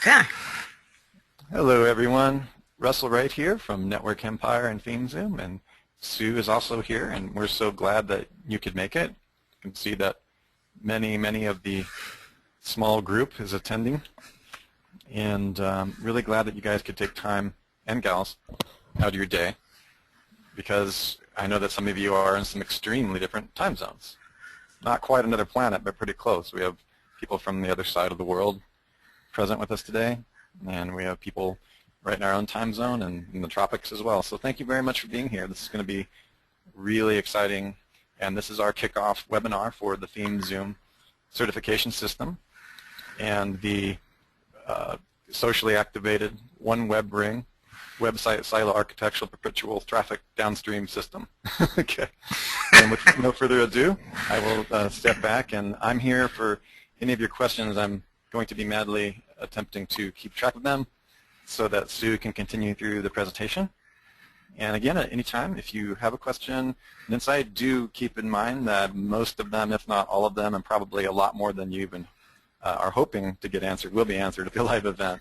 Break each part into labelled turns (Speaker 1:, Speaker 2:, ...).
Speaker 1: Okay.
Speaker 2: Hello everyone, Russell Wright here from Network Empire and ThemeZoom, and Sue is also here, and we're so glad that you could make it. You can see that many of the small group is attending, and really glad that you guys could take time, and gals, out of your day, because I know that some of you are in some extremely different time zones. Not quite another planet, but pretty close. We have people from the other side of the world present with us today, and we have people right in our own time zone and in the tropics as well. So thank you very much for being here. This is going to be really exciting, and this is our kickoff webinar for the ThemeZoom certification system and the socially activated one web ring website silo architectural perpetual traffic downstream system. Okay. And with no further ado, I will step back, and I'm here for any of your questions. I'm going to be madly attempting to keep track of them so that Sue can continue through the presentation. And again, at any time, if you have a question, an insight, do keep in mind that most of them, if not all of them, and probably a lot more than you even are hoping to get answered, will be answered at the live event,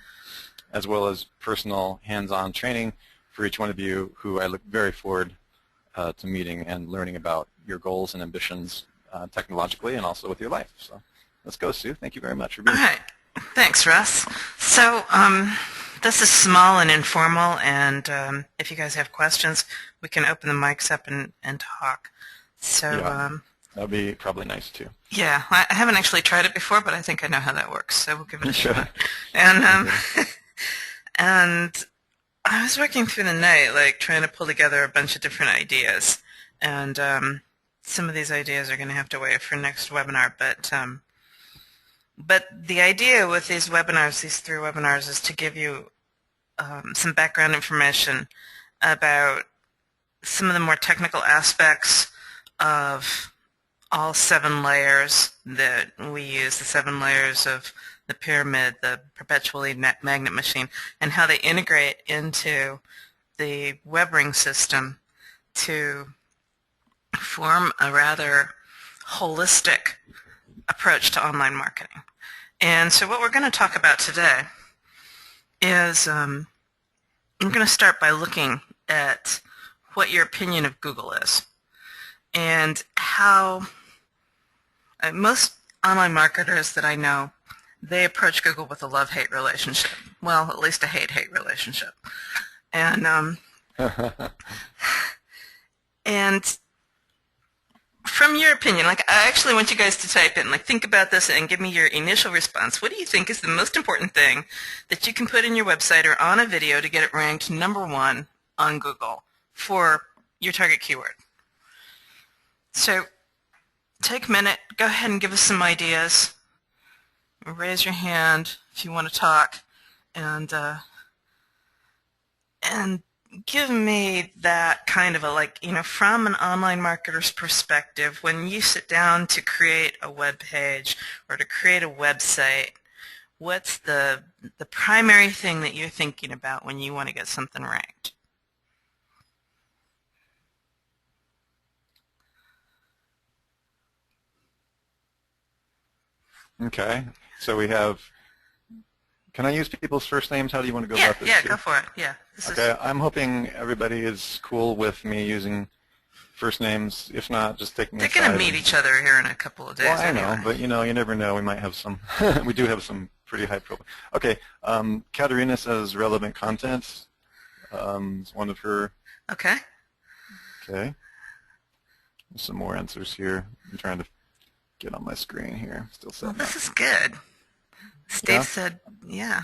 Speaker 2: as well as personal hands-on training for each one of you, who I look very forward to meeting and learning about your goals and ambitions technologically and also with your life. So let's go, Sue. Thank you very much for being here.
Speaker 1: All right. Thanks, Russ. So this is small and informal, and if you guys have questions, we can open the mics up and talk. So
Speaker 2: Yeah, that'd be probably nice too.
Speaker 1: yeah, I haven't actually tried it before, but I think I know how that works, so we'll give it a
Speaker 2: Sure.
Speaker 1: shot. And and I was working through the night, like trying to pull together a bunch of different ideas, and some of these ideas are going to have to wait for next webinar, but the idea with these webinars, these 3 webinars, is to give you some background information about some of the more technical aspects of all 7 layers that we use, the 7 layers of the pyramid, the perpetually magnet machine, and how they integrate into the web ring system to form a rather holistic approach to online marketing. And so what we're going to talk about today is I'm going to start by looking at what your opinion of Google is and how most online marketers that I know, they approach Google with a love-hate relationship. Well, at least a hate-hate relationship. And and from your opinion, like, I actually want you guys to type in, like, think about this and give me your initial response. What do you think is the most important thing that you can put in your website or on a video to get it ranked #1 on Google for your target keyword? So take a minute, go ahead and give us some ideas. Raise your hand if you want to talk, and give me that kind of a, like, from an online marketer's perspective, when you sit down to create a web page or to create a website, what's the primary thing that you're thinking about when you want to get something ranked?
Speaker 2: Okay, so we have, can I use people's first names? How do you want to go about this?
Speaker 1: Yeah, go for it. Yeah.
Speaker 2: Okay, I'm hoping everybody is cool with me using first names. If not, just take me aside.
Speaker 1: They're going to meet each other here in a couple of days.
Speaker 2: Well, I know,
Speaker 1: anyway.
Speaker 2: but you never know. We might have some, we do have some pretty high profile. Okay, Katerina says relevant content is one of her.
Speaker 1: Okay.
Speaker 2: Okay. Some more answers here. I'm trying to get on my screen here. Still setting
Speaker 1: Well, this
Speaker 2: up.
Speaker 1: is good. Steve said, yeah.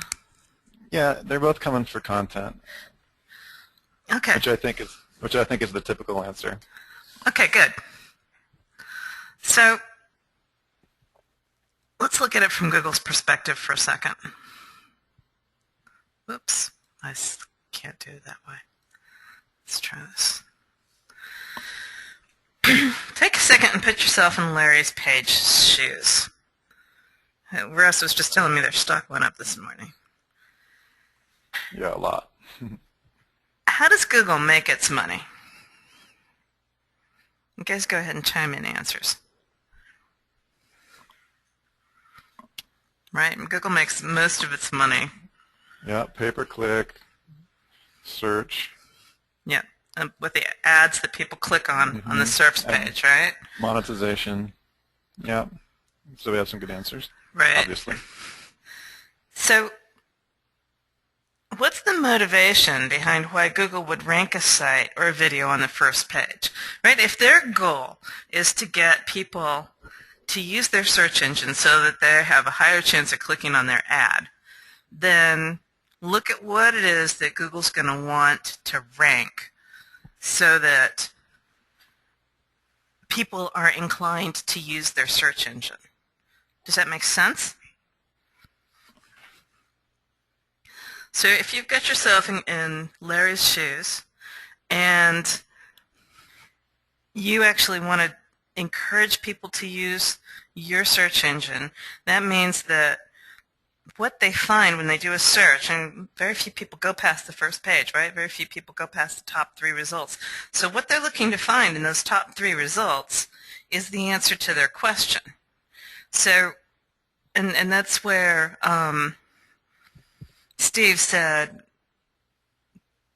Speaker 2: Yeah, they're both coming for content.
Speaker 1: Okay.
Speaker 2: Which I think is the typical answer.
Speaker 1: Okay, good. So let's look at it from Google's perspective for a second. Whoops, I can't do it that way. Let's try this. Take a second and put yourself in Larry's Page's shoes. Russ was just telling me their stock went up this morning.
Speaker 2: Yeah, a lot.
Speaker 1: How does Google make its money? You guys go ahead and chime in answers. Right? Google makes most of its money
Speaker 2: Yeah, pay-per-click, search.
Speaker 1: Yeah, with the ads that people click on the SERPs page, right?
Speaker 2: Monetization. Yeah. So we have some good answers,
Speaker 1: Right.
Speaker 2: obviously.
Speaker 1: So what's the motivation behind why Google would rank a site or a video on the first page? Right? If their goal is to get people to use their search engine so that they have a higher chance of clicking on their ad, then look at what it is that Google's going to want to rank so that people are inclined to use their search engine. Does that make sense? So if you've got yourself in Larry's shoes and you actually want to encourage people to use your search engine, that means that what they find when they do a search, and very few people go past the first page, right? Very few people go past the top 3 results. So what they're looking to find in those top 3 results is the answer to their question. So, and that's where Steve said,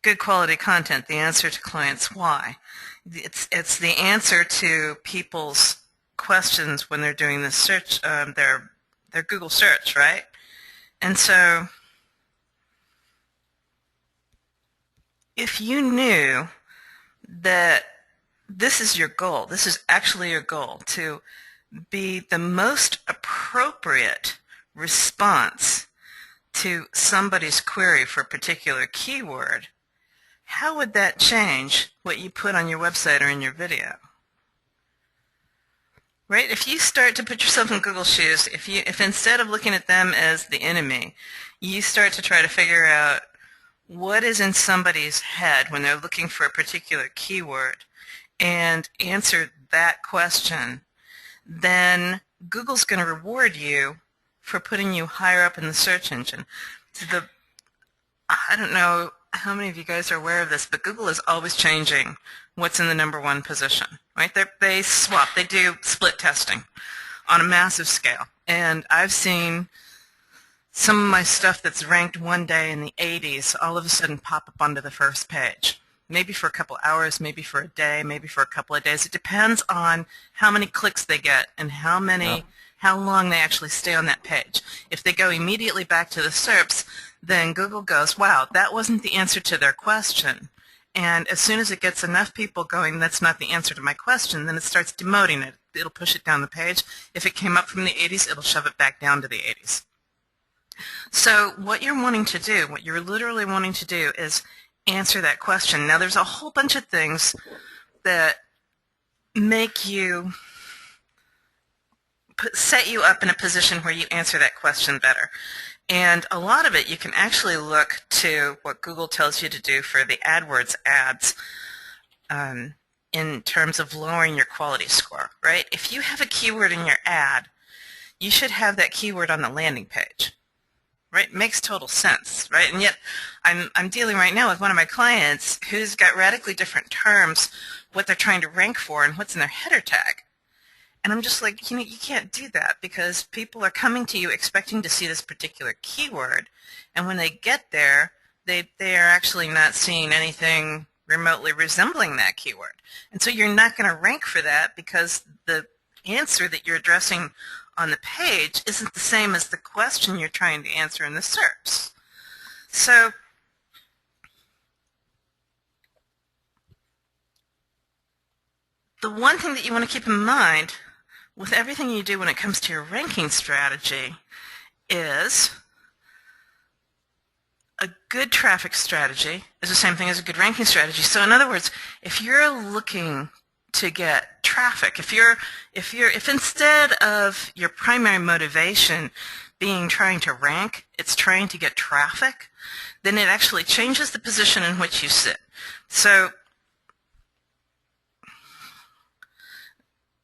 Speaker 1: good quality content, the answer to clients' why. It's the answer to people's questions when they're doing the search, their Google search, right? And so if you knew that this is your goal, this is actually your goal, to be the most appropriate response to somebody's query for a particular keyword, how would that change what you put on your website or in your video? Right? If you start to put yourself in Google's shoes, if instead of looking at them as the enemy, you start to try to figure out what is in somebody's head when they're looking for a particular keyword and answer that question, then Google's going to reward you for putting you higher up in the search engine. I don't know how many of you guys are aware of this, but Google is always changing what's in the #1 position, right? They swap, they do split testing on a massive scale. And I've seen some of my stuff that's ranked one day in the 80s all of a sudden pop up onto the first page. Maybe for a couple hours, maybe for a day, maybe for a couple of days. It depends on how many clicks they get and how long they actually stay on that page. If they go immediately back to the SERPs, then Google goes, wow, that wasn't the answer to their question. And as soon as it gets enough people going, that's not the answer to my question, then it starts demoting it. It'll push it down the page. If it came up from the 80s, it'll shove it back down to the 80s. So what you're wanting to do, what you're literally wanting to do is answer that question. Now there's a whole bunch of things that make you set you up in a position where you answer that question better. And a lot of it you can actually look to what Google tells you to do for the AdWords ads in terms of lowering your quality score, right? If you have a keyword in your ad, you should have that keyword on the landing page, right? It makes total sense, right? And yet I'm dealing right now with one of my clients who's got radically different terms, what they're trying to rank for and what's in their header tag. And I'm just like, you can't do that because people are coming to you expecting to see this particular keyword. And when they get there, they are actually not seeing anything remotely resembling that keyword. And so you're not going to rank for that because the answer that you're addressing on the page isn't the same as the question you're trying to answer in the SERPs. So the one thing that you want to keep in mind with everything you do when it comes to your ranking strategy is a good traffic strategy is the same thing as a good ranking strategy. So in other words, if you're looking to get traffic, if instead of your primary motivation being trying to rank, it's trying to get traffic, then it actually changes the position in which you sit. So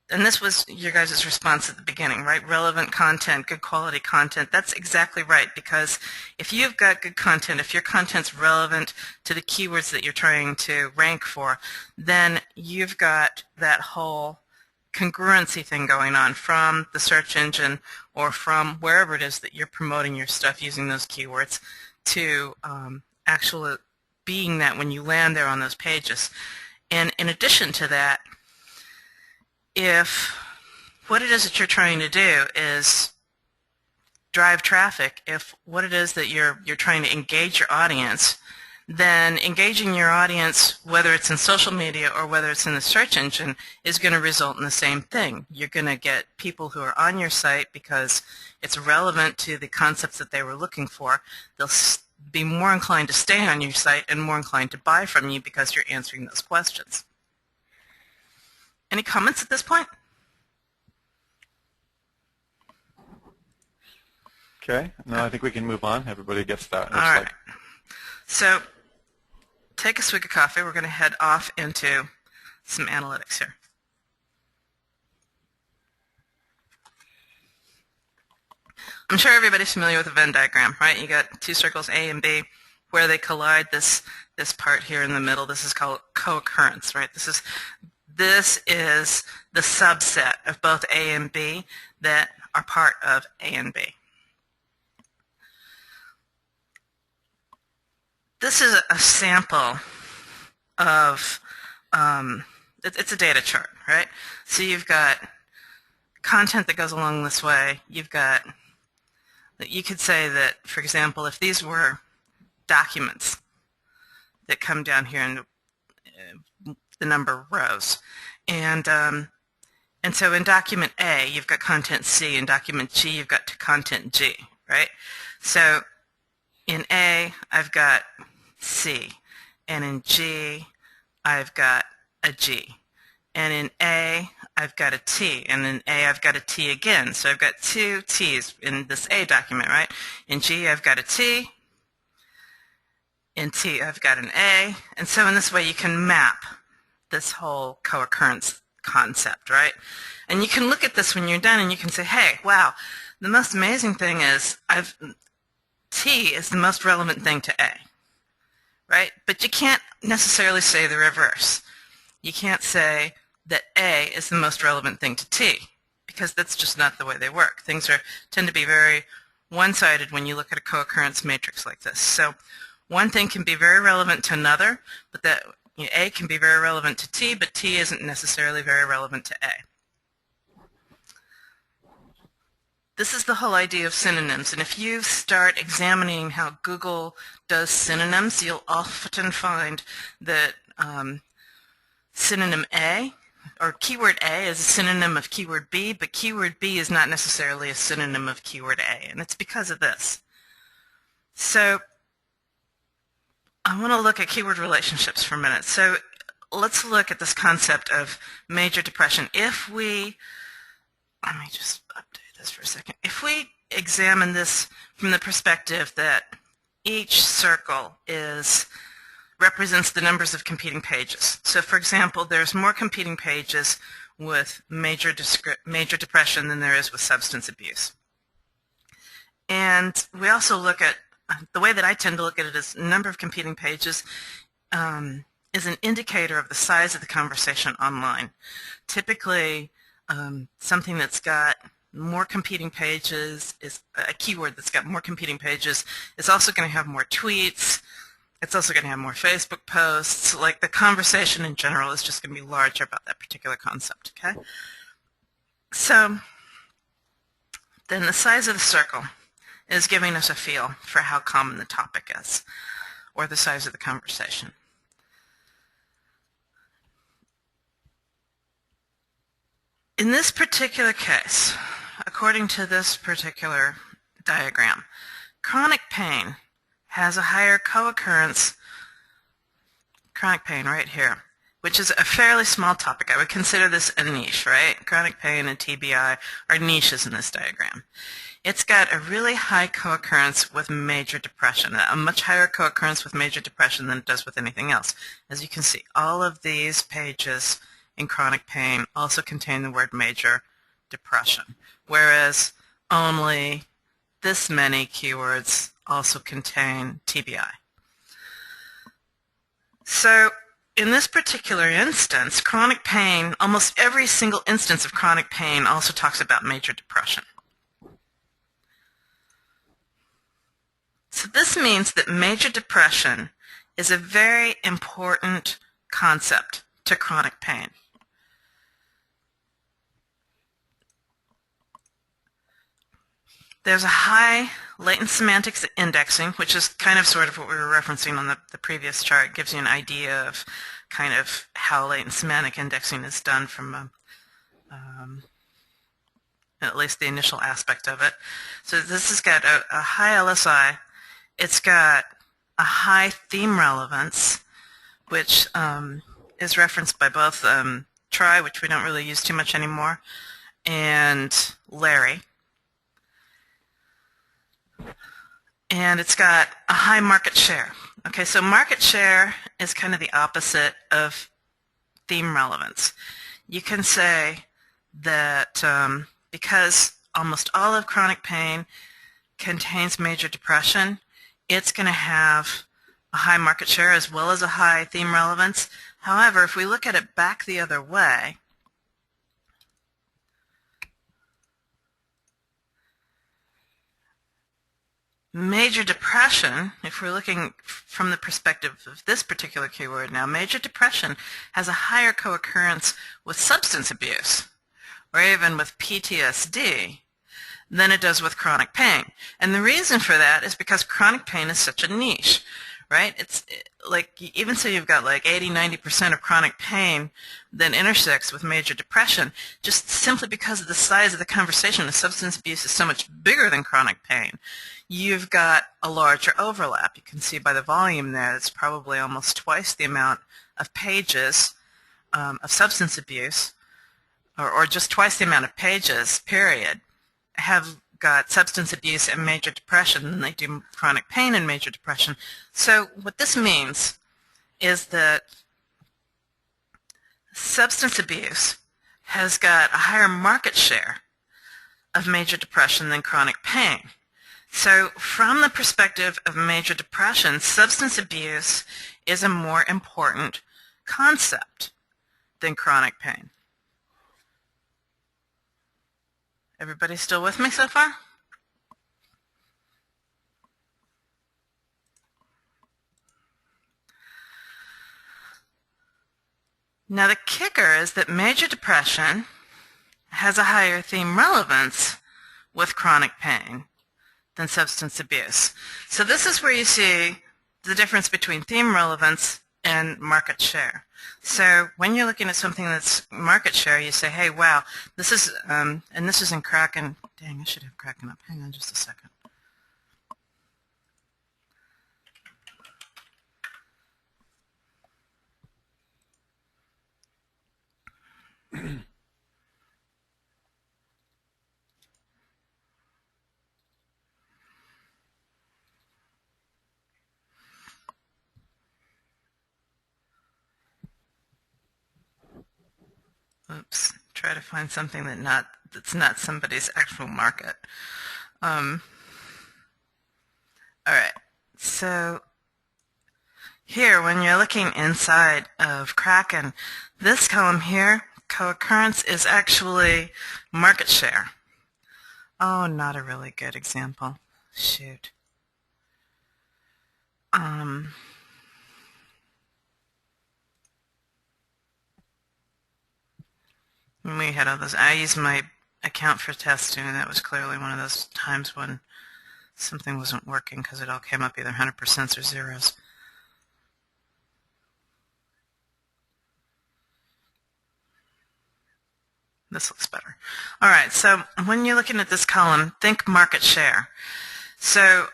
Speaker 1: and this was your guys' response at the beginning, right? Relevant content, good quality content. That's exactly right, because if you've got good content, if your content's relevant to the keywords that you're trying to rank for, then you've got that whole congruency thing going on from the search engine or from wherever it is that you're promoting your stuff using those keywords to actually being that when you land there on those pages. And in addition to that, if what it is that you're trying to do is drive traffic, if what it is that you're trying to engage your audience, then engaging your audience, whether it's in social media or whether it's in the search engine, is going to result in the same thing. You're going to get people who are on your site because it's relevant to the concepts that they were looking for. They'll be more inclined to stay on your site and more inclined to buy from you because you're answering those questions. Any comments at this point?
Speaker 2: Okay. No, I think we can move on. Everybody gets that.
Speaker 1: All right. So take a swig of coffee. We're going to head off into some analytics here. I'm sure everybody's familiar with a Venn diagram, right? You got two circles, A and B, where they collide. This part here in the middle, this is called cooccurrence, right? This is the subset of both A and B that are part of A and B. This is a sample of, it's a data chart, right? So you've got content that goes along this way. You've got, you could say that, for example, if these were documents that come down here in the number of rows, and so in document A, you've got content C. In document G, you've got content G, right? So in A, I've got C, and in G, I've got a G, and in A, I've got a T, and in A, I've got a T again. So I've got two T's in this A document, right? In G, I've got a T. In T, I've got an A. And so in this way, you can map this whole co-occurrence concept, right? And you can look at this when you're done, and you can say, hey, wow, the most amazing thing is T is the most relevant thing to A, right? But you can't necessarily say the reverse. You can't say that A is the most relevant thing to T, because that's just not the way they work. Things tend to be very one-sided when you look at a co-occurrence matrix like this. So one thing can be very relevant to another, but that A can be very relevant to T, but T isn't necessarily very relevant to A. This is the whole idea of synonyms, and if you start examining how Google does synonyms, you'll often find that synonym A, or keyword A, is a synonym of keyword B, but keyword B is not necessarily a synonym of keyword A, and it's because of this. So I want to look at keyword relationships for a minute. So let's look at this concept of major depression. Let me just update this for a second. If we examine this from the perspective that each circle represents the numbers of competing pages. So for example, there's more competing pages with major depression than there is with substance abuse. And we also look at, the way that I tend to look at it is number of competing pages is an indicator of the size of the conversation online. Typically, something that's got more competing pages is a keyword that's got more competing pages is also going to have more tweets. It's also going to have more Facebook posts. Like the conversation in general is just going to be larger about that particular concept, okay? So then the size of the circle is giving us a feel for how common the topic is, or the size of the conversation. In this particular case, according to this particular diagram, chronic pain has a higher co-occurrence, chronic pain right here, which is a fairly small topic. I would consider this a niche, right? Chronic pain and TBI are niches in this diagram. It's got a really high co-occurrence with major depression, a much higher co-occurrence with major depression than it does with anything else. As you can see, all of these pages in chronic pain also contain the word major depression, whereas only this many keywords also contain TBI. So in this particular instance, chronic pain, almost every single instance of chronic pain also talks about major depression. So this this means that major depression is a very important concept to chronic pain. There's a high latent semantics indexing, which is kind of sort of what we were referencing on the previous chart. It gives you an idea of kind of how latent semantic indexing is done from at least the initial aspect of it. So this has got a high LSI. It's got a high theme relevance, which is referenced by both Try, which we don't really use too much anymore, and Larry. And it's got a high market share. Okay, so market share is kind of the opposite of theme relevance. You can say that because almost all of chronic pain contains major depression, it's going to have a high market share as well as a high theme relevance. However, if we look at it back the other way, major depression, if we're looking from the perspective of this particular keyword now, major depression has a higher co-occurrence with substance abuse or even with PTSD than it does with chronic pain. And the reason for that is because chronic pain is such a niche, right? It's like, even so you've got like 80-90% of chronic pain that intersects with major depression, just simply because of the size of the conversation. The substance abuse is so much bigger than chronic pain. You've got a larger overlap. You can see by the volume there, it's probably almost twice the amount of pages of substance abuse, or just twice the amount of pages, period, have got substance abuse and major depression than they do chronic pain and major depression. So what this means is that substance abuse has got a higher market share of major depression than chronic pain. So from the perspective of major depression, substance abuse is a more important concept than chronic pain. Everybody still with me so far? Now the kicker is that major depression has a higher theme relevance with chronic pain than substance abuse. So this is where you see the difference between theme relevance and market share. So when you're looking at something that's market share, you say, hey, wow, this is, and this is in Kraken. Dang, I should have Kraken up. Hang on just a second. Oops, try to find something that's not somebody's actual market. All right, so here, when you're looking inside of Kraken, this column here, Cooccurrence, is actually market share. Oh, not a really good example. Shoot. When we had all those, I used my account for testing, and that was clearly one of those times when something wasn't working because it all came up either 100% or zeros. This looks better. All right, so when you're looking at this column, think market share. So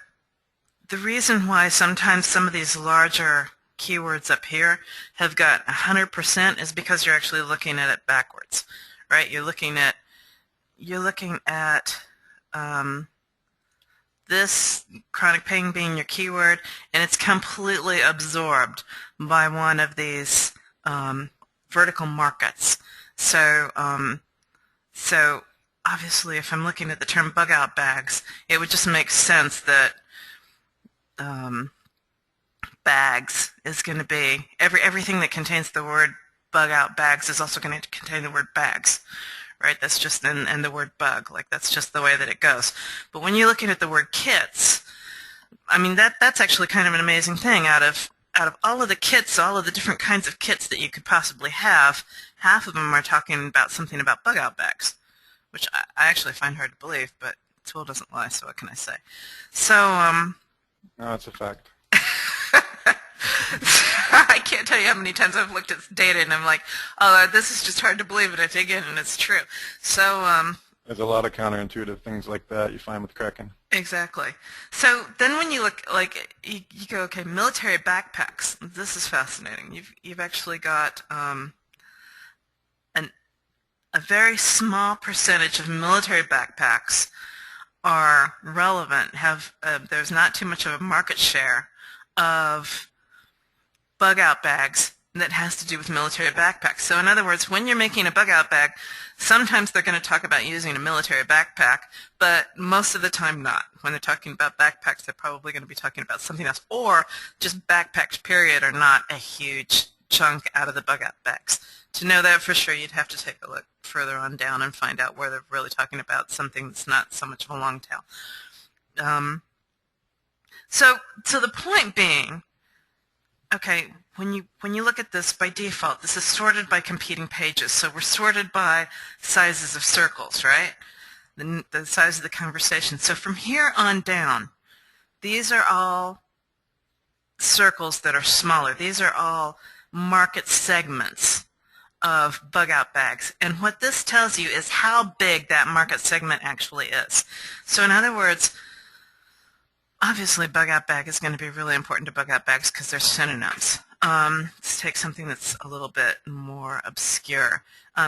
Speaker 1: the reason why sometimes some of these larger keywords up here have got 100% is because you're actually looking at it backwards, right? You're looking at this chronic pain being your keyword, and it's completely absorbed by one of these vertical markets. So obviously, if I'm looking at the term bug out bags, it would just make sense that bags is going to be, everything that contains the word bug out bags is also going to contain the word bags, right? That's just, and the word bug, like that's just the way that it goes. But when you're looking at the word kits, I mean, that's actually kind of an amazing thing. Out of all of the kits, all of the different kinds of kits that you could possibly have, half of them are talking about something about bug out bags, which I actually find hard to believe, but tool doesn't lie, so what can I say? So,
Speaker 2: No, that's a fact.
Speaker 1: I can't tell you how many times I've looked at data and I'm like, oh, this is just hard to believe, and I dig in and it's true. So,
Speaker 2: there's a lot of counterintuitive things like that you find with Kraken.
Speaker 1: exactly. So then when you look, like, you go, okay, military backpacks. This is fascinating. You've actually got a very small percentage of military backpacks are relevant. There's not too much of a market share of bug out bags that has to do with military backpacks. So in other words, when you're making a bug out bag, sometimes they're going to talk about using a military backpack, but most of the time not. When they're talking about backpacks, they're probably going to be talking about something else, or just backpacks period are not a huge chunk out of the bug out bags. To know that for sure, you'd have to take a look further on down and find out where they're really talking about something that's not so much of a long tail. So the point being, okay, when you look at this, by default, this is sorted by competing pages. So we're sorted by sizes of circles, right? The size of the conversation. So from here on down, these are all circles that are smaller. These are all market segments of bug out bags. And what this tells you is how big that market segment actually is. So in other words, obviously bug out bag is going to be really important to bug out bags because they're synonyms. Let's take something that's a little bit more obscure.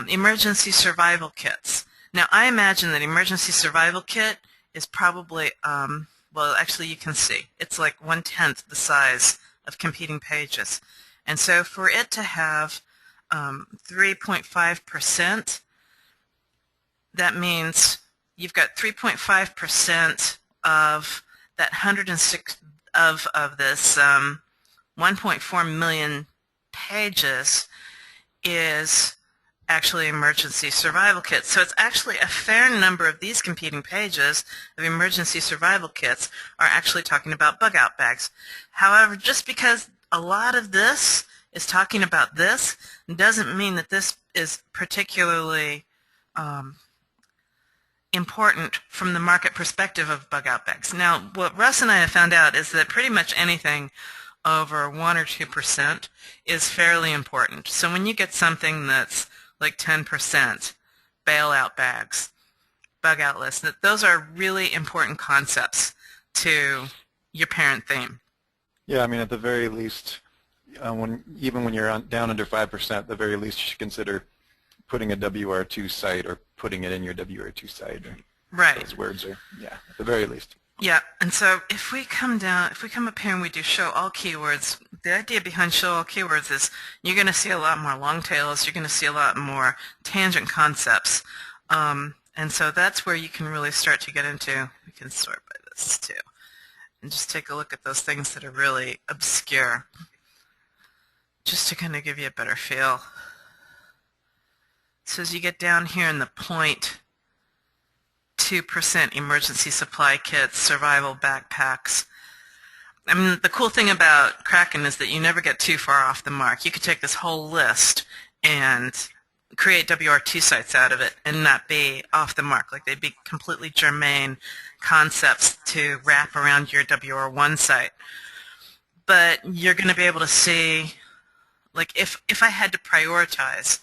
Speaker 1: Emergency survival kits. Now I imagine that emergency survival kit is probably, well actually you can see, it's like 1/10 the size of competing pages. And so for it to have 3.5%, that means you've got 3.5% of that 106 of this 1.4 million pages is actually emergency survival kits. So it's actually a fair number of these competing pages of emergency survival kits are actually talking about bug out bags. However, just because a lot of this is talking about this doesn't mean that this is particularly important from the market perspective of bug out bags. Now, what Russ and I have found out is that pretty much anything over 1 or 2% is fairly important. So when you get something that's like 10%, bailout bags, bug out lists, those are really important concepts to your parent theme.
Speaker 2: Yeah, I mean, at the very least, even when you're down under 5%, at the very least you should consider putting a WR2 site or putting it in your WR2 site.
Speaker 1: Right.
Speaker 2: Those words are, yeah, at the very least.
Speaker 1: Yeah, and so if we come up here and we do show all keywords, the idea behind show all keywords is you're going to see a lot more long tails, you're going to see a lot more tangent concepts, and so that's where you can really start to get into, we can sort by this too, and just take a look at those things that are really obscure, just to kind of give you a better feel. So as you get down here in the 0.2% emergency supply kits, survival backpacks. I mean, the cool thing about Kraken is that you never get too far off the mark. You could take this whole list and create WR2 sites out of it and not be off the mark. Like they'd be completely germane concepts to wrap around your WR1 site. But you're going to be able to see, like if I had to prioritize,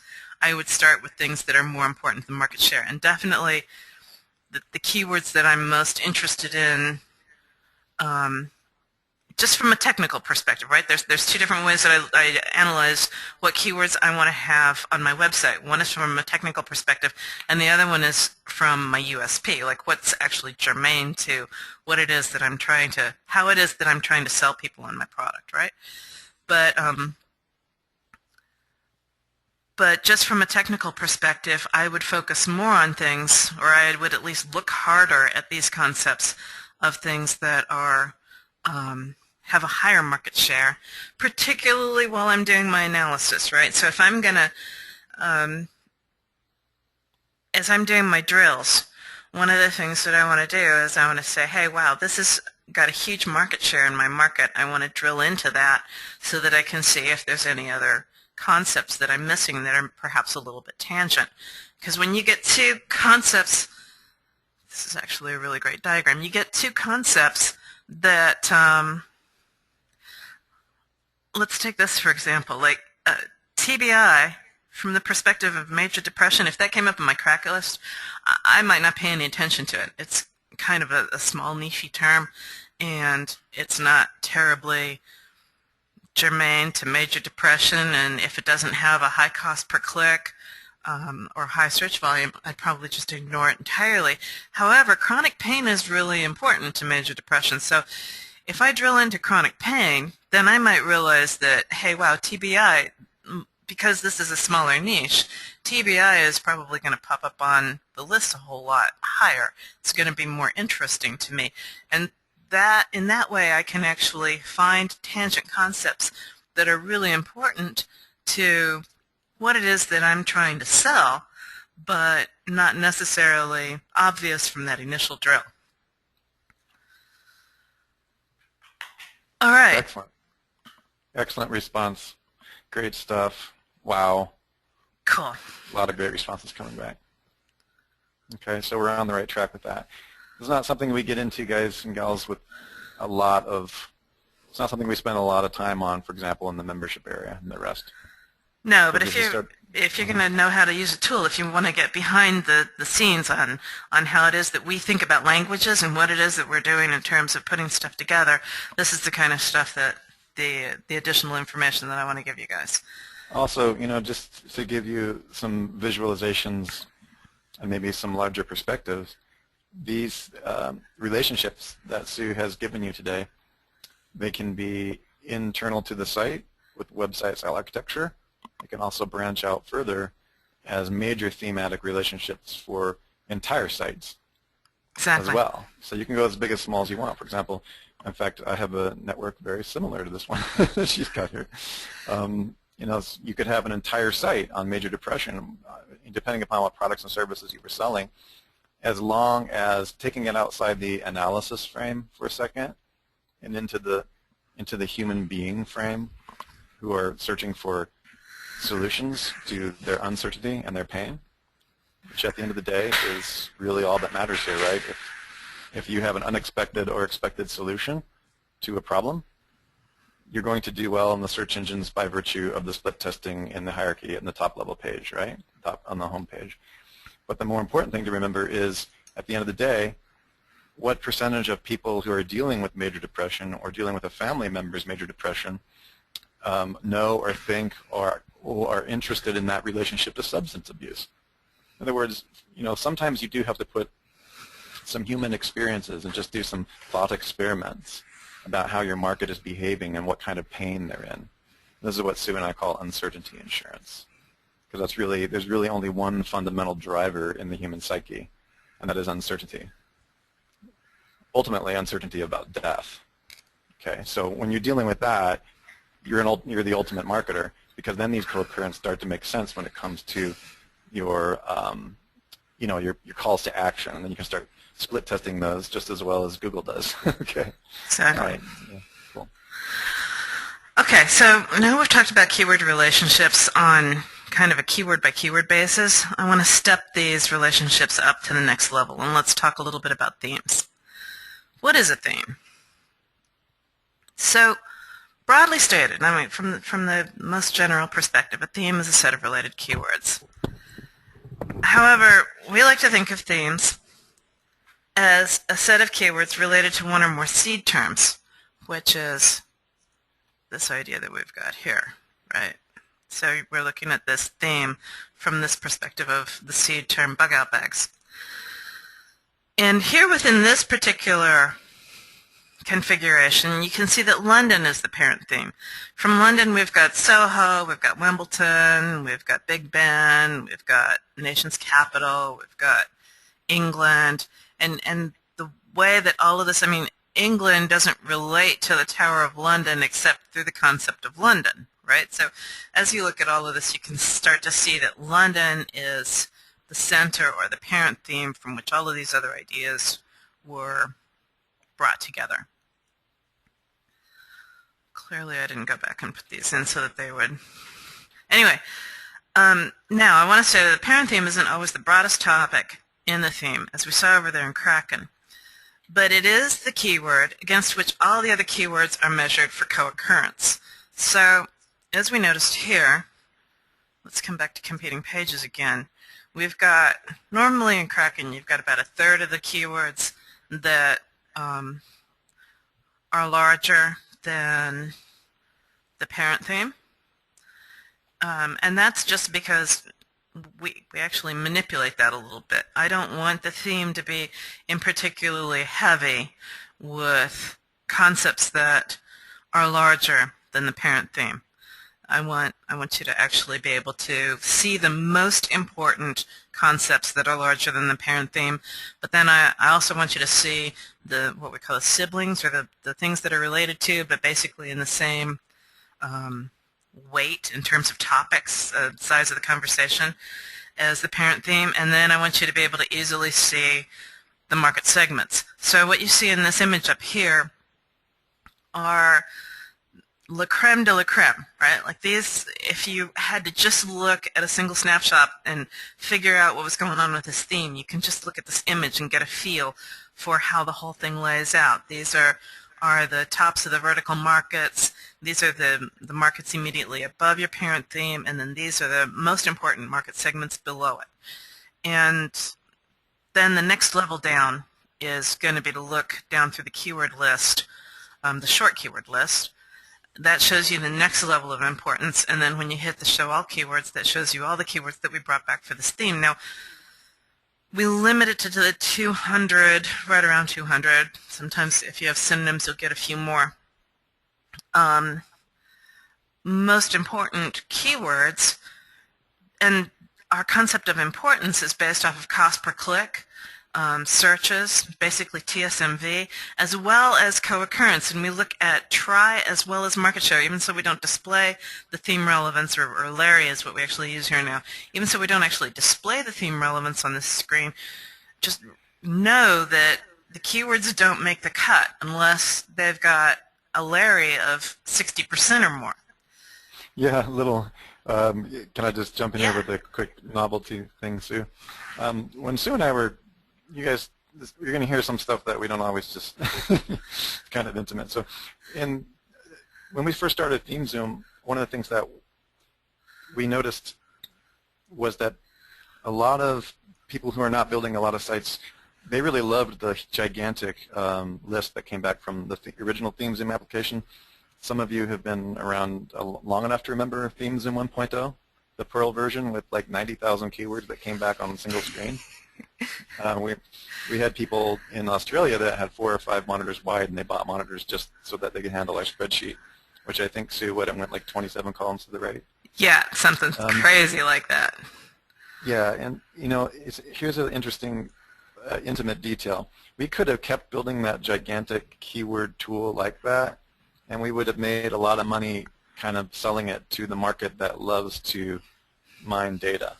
Speaker 1: I would start with things that are more important than market share. And definitely the keywords that I'm most interested in, just from a technical perspective, right? There's two different ways that I analyze what keywords I want to have on my website. One is from a technical perspective, and the other one is from my USP, like what's actually germane to what it is that I'm trying to, how it is that I'm trying to sell people on my product, right? But just from a technical perspective, I would focus more on things, or I would at least look harder at these concepts of things that are have a higher market share, particularly while I'm doing my analysis, right? So if I'm going to, as I'm doing my drills, one of the things that I want to do is I want to say, hey, wow, this is got a huge market share in my market, I want to drill into that so that I can see if there's any other concepts that I'm missing that are perhaps a little bit tangent. Because when you get two concepts, this is actually a really great diagram, you get two concepts that, let's take this for example, like TBI, from the perspective of major depression, if that came up in my crack list, I might not pay any attention to it. It's kind of a small niche term, and it's not terribly germane to major depression, and if it doesn't have a high cost per click or high search volume, I'd probably just ignore it entirely. However, chronic pain is really important to major depression, so if I drill into chronic pain, then I might realize that, hey, wow, TBI, because this is a smaller niche, TBI is probably going to pop up on the list a whole lot higher. It's going to be more interesting to me. And that, in that way, I can actually find tangent concepts that are really important to what it is that I'm trying to sell, but not necessarily obvious from that initial drill. All right.
Speaker 2: Excellent. Excellent response. Great stuff. Wow.
Speaker 1: Cool.
Speaker 2: A lot of great responses coming back. Okay, so we're on the right track with that. It's not something we get into, guys and gals, with a lot of, it's not something we spend a lot of time on, for example, in the membership area and the rest.
Speaker 1: No,
Speaker 2: So
Speaker 1: but if you're going to know how to use a tool, if you want to get behind the scenes on how it is that we think about languages and what it is that we're doing in terms of putting stuff together, this is the kind of stuff that the additional information that I want to give you guys.
Speaker 2: Also, you know, just to give you some visualizations and maybe some larger perspectives, these relationships that Sue has given you today, they can be internal to the site with website style architecture. They can also branch out further as major thematic relationships for entire sites as well. So you can go as big as small as you want. For example, in fact, I have a network very similar to this one that she's got here. You know, you could have an entire site on major depression, depending upon what products and services you were selling, as long as taking it outside the analysis frame for a second and into the human being frame, who are searching for solutions to their uncertainty and their pain, which at the end of the day is really all that matters here, right? If you have an unexpected or expected solution to a problem, you're going to do well in the search engines by virtue of the split testing in the hierarchy in the top level page, right? Top on the home page. But the more important thing to remember is, at the end of the day, what percentage of people who are dealing with major depression or dealing with a family member's major depression know or think or are interested in that relationship to substance abuse. In other words, you know, sometimes you do have to put some human experiences and just do some thought experiments about how your market is behaving and what kind of pain they're in. This is what Sue and I call uncertainty insurance, because that's really, there's really only one fundamental driver in the human psyche, and that is uncertainty. Ultimately, uncertainty about death. Okay, so when you're dealing with that, you're the ultimate marketer, because then these co-occurrents start to make sense when it comes to your, you know, your calls to action, and then you can start split testing those just as well as Google does. Okay.
Speaker 1: Exactly.
Speaker 2: All right. Yeah. Cool.
Speaker 1: Okay, so now we've talked about keyword relationships on kind of a keyword by keyword basis. I want to step these relationships up to the next level, and let's talk a little bit about themes. What is a theme? So, broadly stated, I mean, from the most general perspective, a theme is a set of related keywords. However, we like to think of themes as a set of keywords related to one or more seed terms, which is this idea that we've got here, right? So we're looking at this theme from this perspective of the seed term bug out bags. And here within this particular configuration, you can see that London is the parent theme. From London, we've got Soho, we've got Wimbledon, we've got Big Ben, we've got nation's capital, we've got England, and the way that all of this, I mean, England doesn't relate to the Tower of London except through the concept of London, right? So as you look at all of this, you can start to see that London is the center or the parent theme from which all of these other ideas were brought together. Clearly I didn't go back and put these in so that they would. Anyway, now I want to say that the parent theme isn't always the broadest topic in the theme, as we saw over there in Kraken. But it is the keyword against which all the other keywords are measured for co-occurrence. So, as we noticed here, let's come back to competing pages again. We've got, normally in Kraken, you've got about a third of the keywords that are larger than the parent theme. And that's just because we actually manipulate that a little bit. I don't want the theme to be in particularly heavy with concepts that are larger than the parent theme. I want you to actually be able to see the most important concepts that are larger than the parent theme, but then I also want you to see what we call the siblings, or the things that are related to, but basically in the same weight in terms of topics, size of the conversation, as the parent theme. And then I want you to be able to easily see the market segments. So what you see in this image up here are la creme de la creme, right? Like these, if you had to just look at a single snapshot and figure out what was going on with this theme, you can just look at this image and get a feel for how the whole thing lays out. These are the tops of the vertical markets. These are the markets immediately above your parent theme, and then these are the most important market segments below it. And then the next level down is going to be to look down through the keyword list, the short keyword list. That shows you the next level of importance, and then when you hit the show all keywords, that shows you all the keywords that we brought back for this theme. Now, we limit it to the 200, right around 200. Sometimes if you have synonyms, you'll get a few more. Most important keywords, and our concept of importance is based off of cost per click, searches, basically TSMV, as well as co-occurrence. And we look at try as well as market share, even so we don't display the theme relevance, or Larry is what we actually use here now. Even so we don't actually display the theme relevance on this screen, just know that the keywords don't make the cut unless they've got a Larry of 60% or more.
Speaker 2: Yeah, can I just jump in here with a quick novelty thing, Sue? When Sue and I were, you're going to hear some stuff that we don't always just, kind of intimate. So when we first started ThemeZoom, one of the things that we noticed was that a lot of people who are not building a lot of sites, they really loved the gigantic list that came back from the original ThemeZoom application. Some of you have been around long enough to remember ThemeZoom 1.0, the Perl version with like 90,000 keywords that came back on a single screen. We had people in Australia that had 4 or 5 monitors wide, and they bought monitors just so that they could handle our spreadsheet, which I think, Sue, it went like 27 columns to the right?
Speaker 1: Yeah, something crazy like that.
Speaker 2: Yeah, and here's an interesting intimate detail. We could have kept building that gigantic keyword tool like that, and we would have made a lot of money kind of selling it to the market that loves to mine data.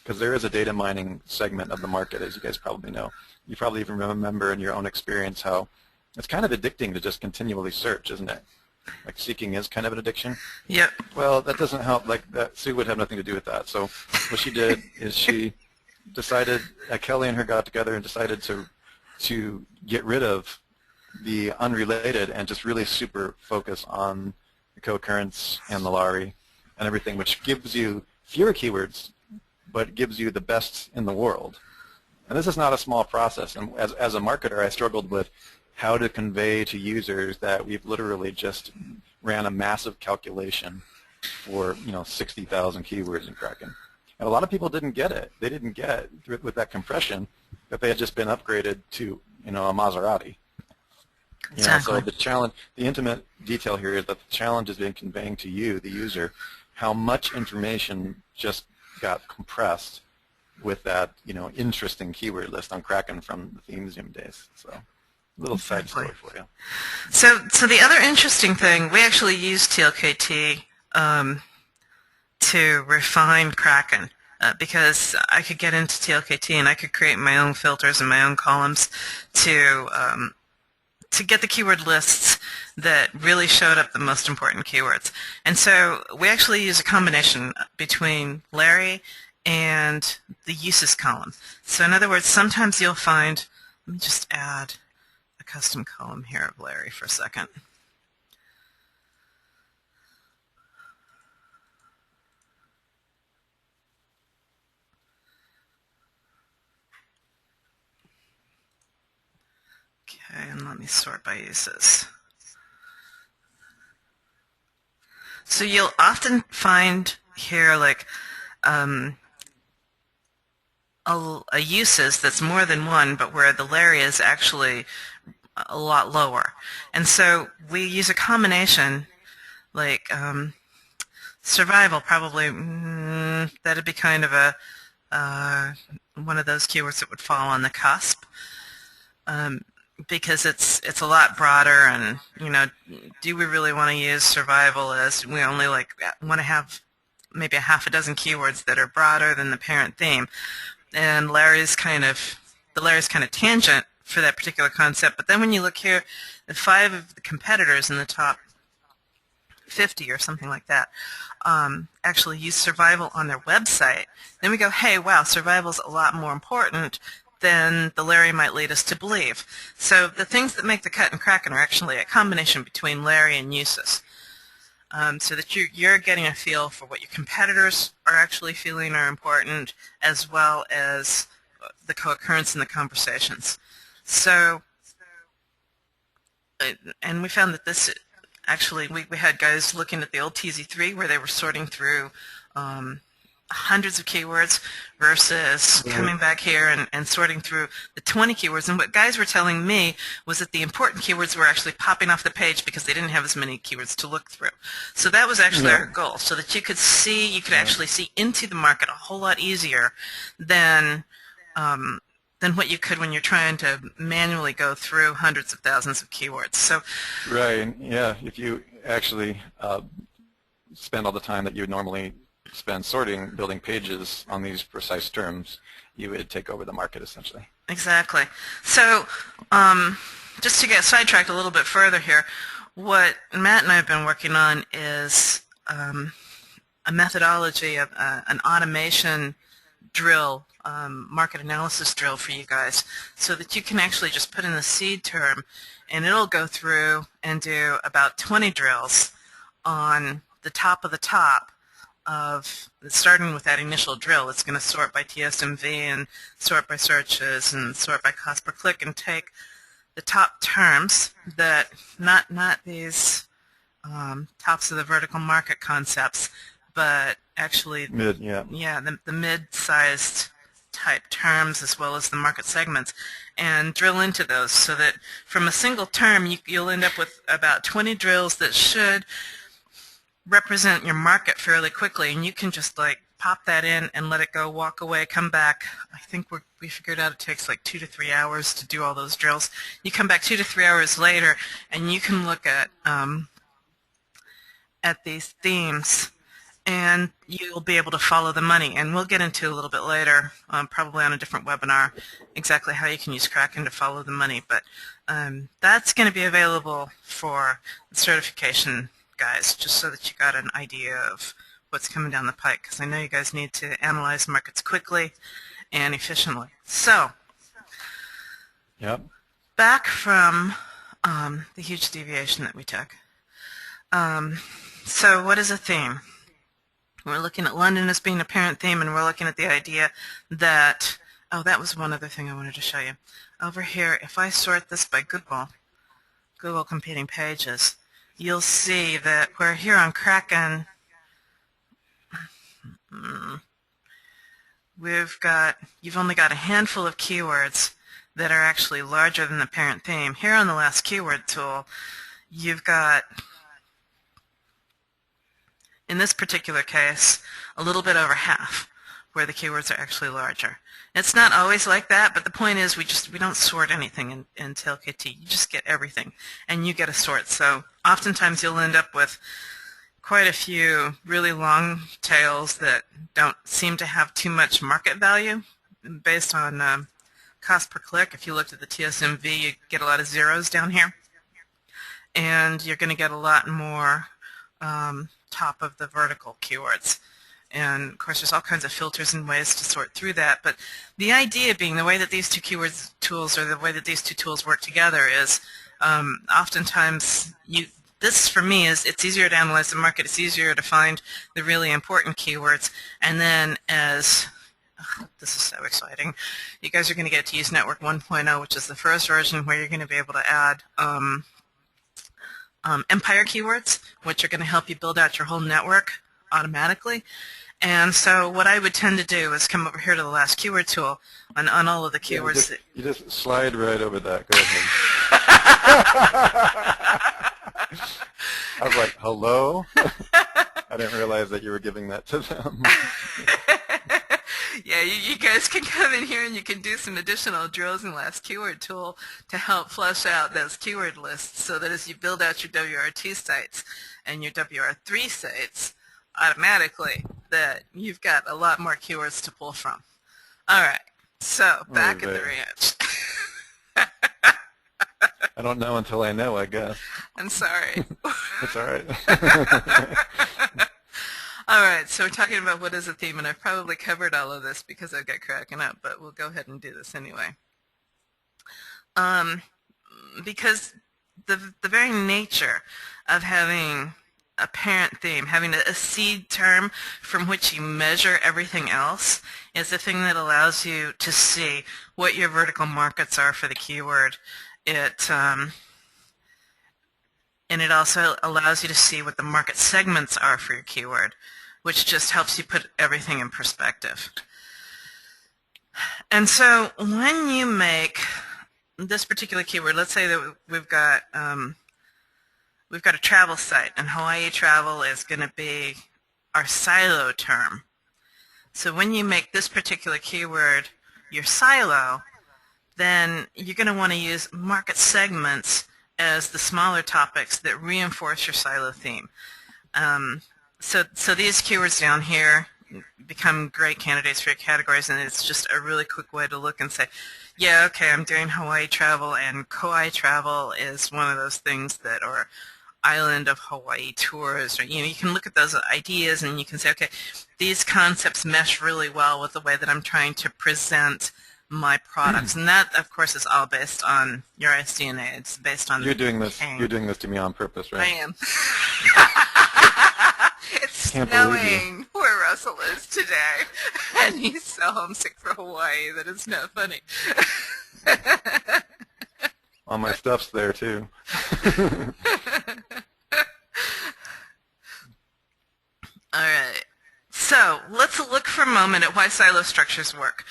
Speaker 2: Because there is a data mining segment of the market, as you guys probably know. You probably even remember in your own experience how it's kind of addicting to just continually search, isn't it? Like seeking is kind of an addiction.
Speaker 1: Yep.
Speaker 2: Well, that doesn't help. Like that, Sue would have nothing to do with that. So what she did is she decided, Kelly and her got together and decided to get rid of the unrelated and just really super focus on the Cooccurrence and the Lari and everything, which gives you fewer keywords, but gives you the best in the world. And this is not a small process. And as a marketer, I struggled with how to convey to users that we've literally just ran a massive calculation for 60,000 keywords in Kraken. And a lot of people didn't get it. They didn't get, with that compression, that they had just been upgraded to a Maserati.
Speaker 1: Exactly.
Speaker 2: So the challenge, the intimate detail here is that the challenge is in conveying to you, the user, how much information just got compressed with that, interesting keyword list on Kraken from the ThemeZoom days. So, a little side story for you.
Speaker 1: So the other interesting thing, we actually use TLKT to refine Kraken because I could get into TLKT and I could create my own filters and my own columns to get the keyword lists that really showed up the most important keywords. And so we actually use a combination between Larry and the uses column. So in other words, sometimes you'll find, let me just add a custom column here of Larry for a second. Okay, and let me sort by uses. So you'll often find here like a uses that's more than one, but where the Larry is actually a lot lower. And so we use a combination, like survival probably, that'd be kind of a one of those keywords that would fall on the cusp. Because it's a lot broader, and do we really want to use survival as we only want to have maybe a half a dozen keywords that are broader than the parent theme, and the Larry's kind of tangent for that particular concept. But then when you look here, the 5 of the competitors in the top 50 or something like that actually use survival on their website. Then we go, hey, wow, survival's a lot more important than the Larry might lead us to believe. So the things that make the cut and Kraken are actually a combination between Larry and uses, so that you're getting a feel for what your competitors are actually feeling are important, as well as the co-occurrence in the conversations. So, and we found that this actually, we had guys looking at the old TZ3 where they were sorting through hundreds of keywords versus coming back here and sorting through the 20 keywords. And what guys were telling me was that the important keywords were actually popping off the page because they didn't have as many keywords to look through. So that was actually our goal, so that you could actually see into the market a whole lot easier than what you could when you're trying to manually go through hundreds of thousands of keywords. So,
Speaker 2: right, yeah, if you actually spend all the time that you would normally spend sorting, building pages on these precise terms, you would take over the market essentially.
Speaker 1: Exactly. So just to get sidetracked a little bit further here, what Matt and I have been working on is a methodology of an automation drill, market analysis drill for you guys, so that you can actually just put in the seed term and it'll go through and do about 20 drills on the top of the top of, starting with that initial drill. It's going to sort by TSMV and sort by searches and sort by cost per click and take the top terms that, not these tops of the vertical market concepts, but actually the mid-sized type terms as well as the market segments, and drill into those, so that from a single term you'll end up with about 20 drills that should represent your market fairly quickly, and you can just pop that in and let it go, walk away, come back. I think we figured out it takes 2 to 3 hours to do all those drills. You come back 2 to 3 hours later and you can look at these themes, and you'll be able to follow the money. And we'll get into a little bit later, probably on a different webinar, exactly how you can use Kraken to follow the money. But that's going to be available for the certification guys, just so that you got an idea of what's coming down the pike, because I know you guys need to analyze markets quickly and efficiently. So, back from the huge deviation that we took. So what is a theme? We're looking at London as being a parent theme, and we're looking at the idea that, that was one other thing I wanted to show you. Over here, if I sort this by Google competing pages, you'll see that we're here on Kraken. You've only got a handful of keywords that are actually larger than the parent theme. Here on the last keyword tool, you've got, in this particular case, a little bit over half where the keywords are actually larger. It's not always like that, but the point is we don't sort anything in TailKT. You just get everything, and you get a sort. So oftentimes you'll end up with quite a few really long tails that don't seem to have too much market value based on cost per click. If you looked at the TSMV, you get a lot of zeros down here. and you're going to get a lot more top of the vertical keywords. And of course there's all kinds of filters and ways to sort through that, but the idea being the way that these two keywords tools, or the way that these two tools work together, is oftentimes this for me is it's easier to analyze the market, it's easier to find the really important keywords, and then as this is so exciting, you guys are going to get to use Network 1.0, which is the first version where you're going to be able to add empire keywords, which are going to help you build out your whole network automatically. And so what I would tend to do is come over here to the last keyword tool on all of the keywords.
Speaker 2: Yeah, you just slide right over that. Go ahead. I was like, hello? I didn't realize that you were giving that to them.
Speaker 1: Yeah, you guys can come in here and you can do some additional drills in the last keyword tool to help flush out those keyword lists, so that as you build out your WR2 sites and your WR3 sites, automatically that you've got a lot more keywords to pull from. All right, so back at the ranch.
Speaker 2: I don't know until I know, I guess.
Speaker 1: I'm sorry.
Speaker 2: It's all right.
Speaker 1: All right, so we're talking about what is a theme, and I've probably covered all of this because I've got cracking up, but we'll go ahead and do this anyway. Because the very nature of having a parent theme, having a seed term from which you measure everything else, is the thing that allows you to see what your vertical markets are for the keyword. And it also allows you to see what the market segments are for your keyword, which just helps you put everything in perspective. And so when you make this particular keyword, let's say that we've got a travel site, and Hawaii travel is going to be our silo term. So when you make this particular keyword your silo, then you're going to want to use market segments as the smaller topics that reinforce your silo theme. So these keywords down here become great candidates for your categories, and it's just a really quick way to look and say, yeah, okay, I'm doing Hawaii travel, and Kauai travel is one of those things that are island of Hawaii tours, or you can look at those ideas and you can say, okay, these concepts mesh really well with the way that I'm trying to present my products, and that, of course, is all based on your SDNA. It's based on
Speaker 2: you're doing this to me on purpose, right?
Speaker 1: I am. It's snowing where Russell is today, and he's so homesick for Hawaii that it's not funny.
Speaker 2: All my stuff's there too.
Speaker 1: All right. So let's look for a moment at why silo structures work.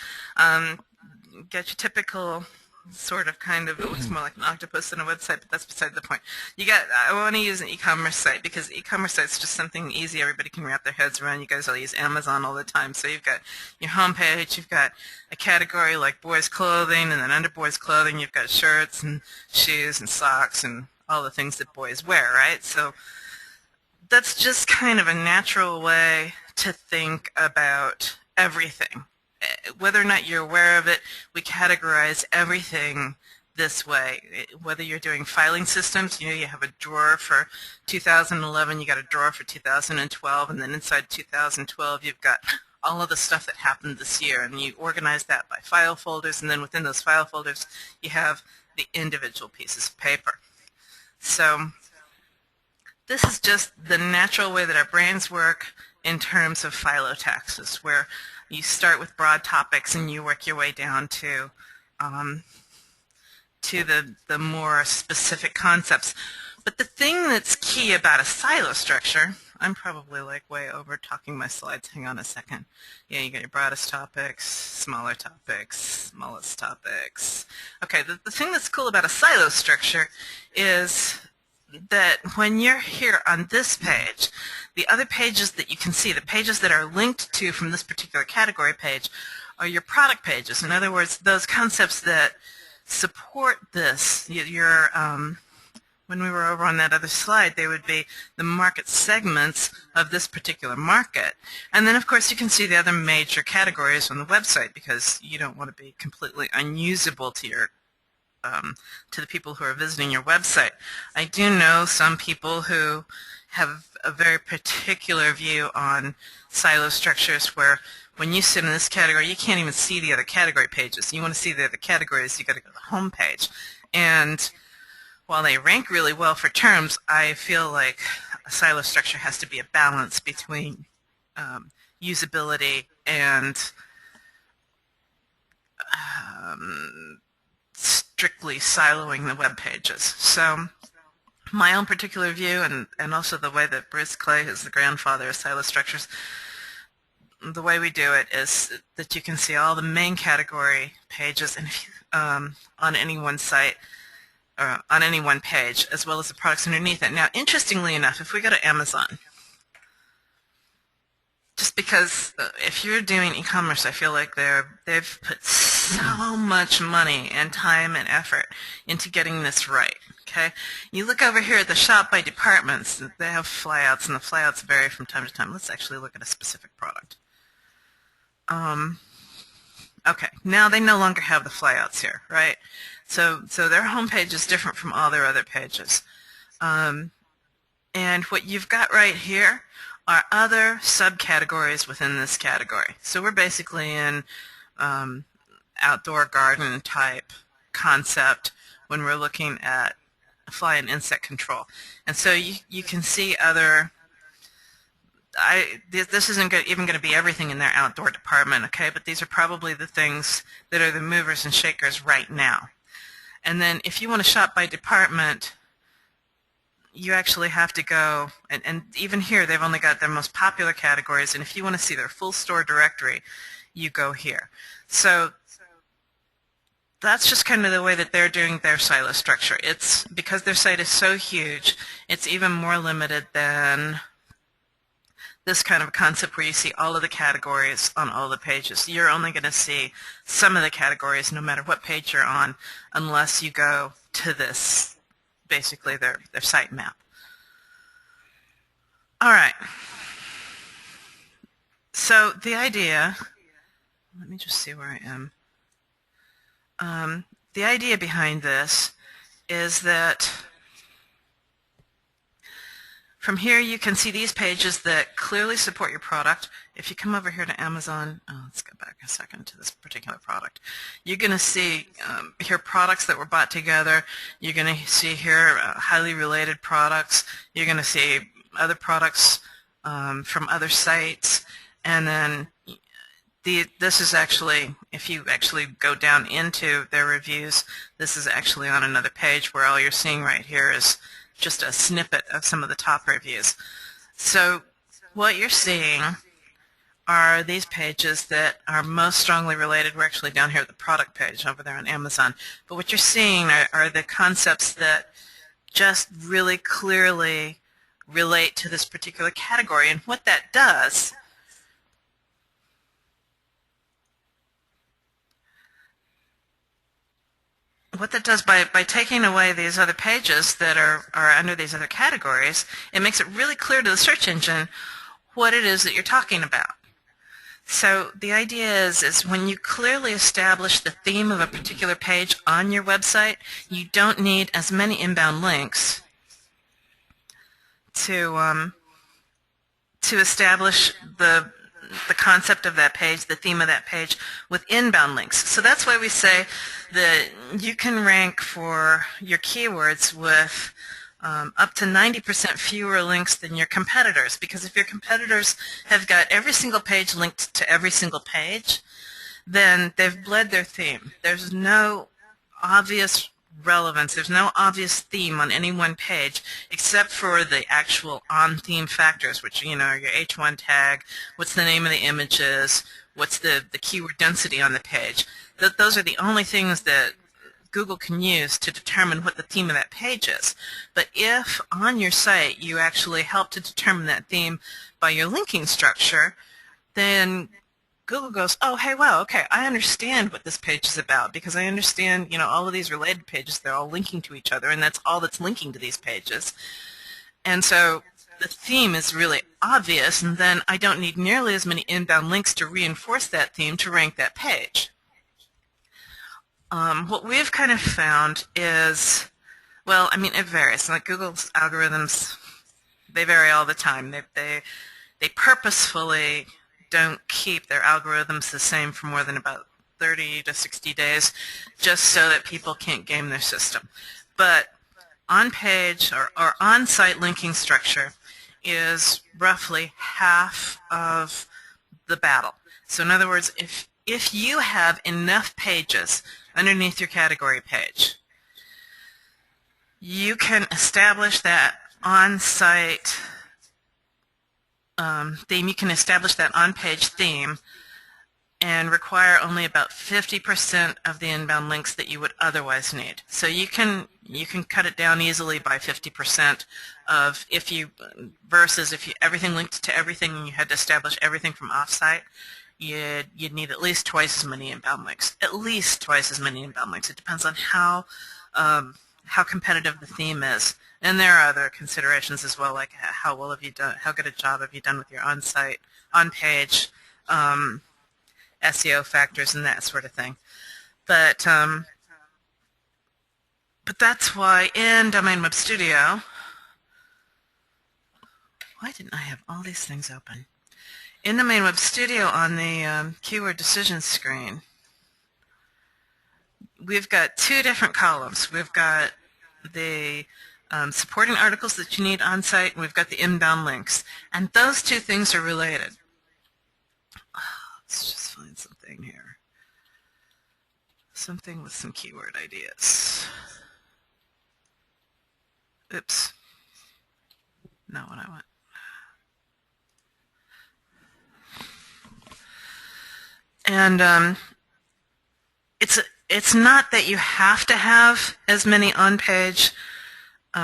Speaker 1: Get your typical sort of kind of, it looks more like an octopus than a website, but that's beside the point. I want to use an e-commerce site because e-commerce site's just something easy everybody can wrap their heads around. You guys all use Amazon all the time, so you've got your homepage, you've got a category like boys clothing, and then under boys clothing you've got shirts and shoes and socks and all the things that boys wear, right? So that's just kind of a natural way to think about everything. Whether or not you're aware of it, we categorize everything this way. Whether you're doing filing systems, you have a drawer for 2011, you got a drawer for 2012, and then inside 2012 you've got all of the stuff that happened this year, and you organize that by file folders, and then within those file folders you have the individual pieces of paper. So this is just the natural way that our brains work in terms of phyllotaxis, where you start with broad topics and you work your way down to the more specific concepts. But the thing that's key about a silo structure, I'm probably like way over talking my slides. Hang on a second. Yeah, you got your broadest topics, smallest topics. Okay, the thing that's cool about a silo structure is that when you're here on this page, the other pages that you can see, the pages that are linked to from this particular category page, are your product pages. In other words, those concepts that support this, when we were over on that other slide, they would be the market segments of this particular market. And then, of course, you can see the other major categories on the website because you don't want to be completely unusable to your to the people who are visiting your website. I do know some people who have a very particular view on silo structures where when you sit in this category, you can't even see the other category pages. You want to see the other categories, you got to go to the home page. And while they rank really well for terms, I feel like a silo structure has to be a balance between usability and strictly siloing the web pages. So my own particular view, and also the way that Bruce Clay is the grandfather of silo structures, the way we do it is that you can see all the main category pages and if you, on any one site, on any one page, as well as the products underneath it. Now, interestingly enough, if we go to Amazon, just because if you're doing e-commerce, I feel like they've put so much money and time and effort into getting this right. Okay, you look over here at the shop by departments. They have flyouts, and the flyouts vary from time to time. Let's actually look at a specific product. Okay, now they no longer have the flyouts here, right? So their homepage is different from all their other pages. And what you've got right here are other subcategories within this category. So we're basically in outdoor garden type concept when we're looking at fly and insect control. And so you can see other, this isn't even going to be everything in their outdoor department, okay, but these are probably the things that are the movers and shakers right now. And then if you want to shop by department, you actually have to go, and even here they've only got their most popular categories, and if you want to see their full store directory, you go here. So that's just kind of the way that they're doing their silo structure. It's because their site is so huge, it's even more limited than this kind of concept where you see all of the categories on all the pages. You're only going to see some of the categories no matter what page you're on unless you go to this, basically their site map. All right. So the idea, let me just see where I am. The idea behind this is that from here you can see these pages that clearly support your product. If you come over here to Amazon, let's go back a second to this particular product. You're going to see here products that were bought together. You're going to see here highly related products. You're going to see other products from other sites. And then this is actually, if you actually go down into their reviews, this is actually on another page where all you're seeing right here is just a snippet of some of the top reviews. So what you're seeing are these pages that are most strongly related. We're actually down here at the product page over there on Amazon. But what you're seeing are the concepts that just really clearly relate to this particular category. And what that does by taking away these other pages that are under these other categories, it makes it really clear to the search engine what it is that you're talking about. So the idea is when you clearly establish the theme of a particular page on your website, you don't need as many inbound links to establish the concept of that page, the theme of that page, with inbound links. So that's why we say that you can rank for your keywords with up to 90% fewer links than your competitors, because if your competitors have got every single page linked to every single page, then they've bled their theme. There's no obvious relevance. There's no obvious theme on any one page except for the actual on-theme factors, which, you know, are your H1 tag, what's the name of the images, what's the keyword density on the page. Those are the only things that Google can use to determine what the theme of that page is. But if on your site you actually help to determine that theme by your linking structure, then Google goes, oh, hey, wow, okay, I understand what this page is about because I understand, you know, all of these related pages, they're all linking to each other, and that's all that's linking to these pages. And so the theme is really obvious, and then I don't need nearly as many inbound links to reinforce that theme to rank that page. What we've kind of found is, well, I mean, it varies. Like Google's algorithms, they vary all the time. They purposefully don't keep their algorithms the same for more than about 30 to 60 days, just so that people can't game their system. But on-page or on-site linking structure is roughly half of the battle. So in other words, if you have enough pages underneath your category page, you can establish that on-site theme, you can establish that on-page theme and require only about 50% of the inbound links that you would otherwise need. So you can cut it down easily by 50% of versus if you everything linked to everything and you had to establish everything from offsite, you'd need at least twice as many inbound links. At least twice as many inbound links. It depends on how competitive the theme is. And there are other considerations as well, like how well have you done, how good a job have you done with your on-site, on-page SEO factors and that sort of thing. But that's why in Domain Web Studio, why didn't I have all these things open? In Domain Web Studio on the keyword decision screen, we've got two different columns. We've got the supporting articles that you need on site, and we've got the inbound links. And those two things are related. Let's just find something here. Something with some keyword ideas. Oops. Not what I want. And it's not that you have to have as many on-page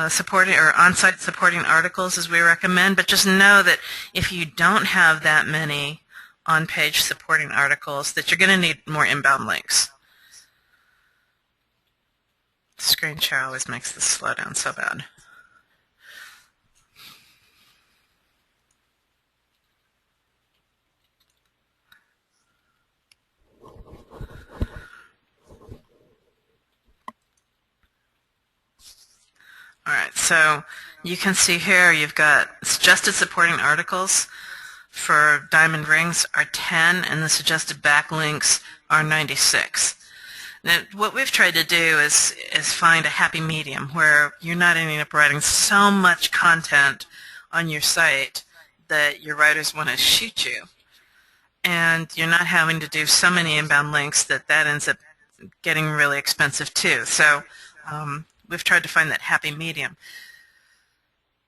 Speaker 1: supporting or on-site supporting articles as we recommend, but just know that if you don't have that many on-page supporting articles, that you're going to need more inbound links. Screen share always makes this slow down so bad. All right, so you can see here you've got suggested supporting articles for diamond rings are 10, and the suggested backlinks are 96. Now, what we've tried to do is find a happy medium where you're not ending up writing so much content on your site that your writers want to shoot you, and you're not having to do so many inbound links that ends up getting really expensive too. So we've tried to find that happy medium.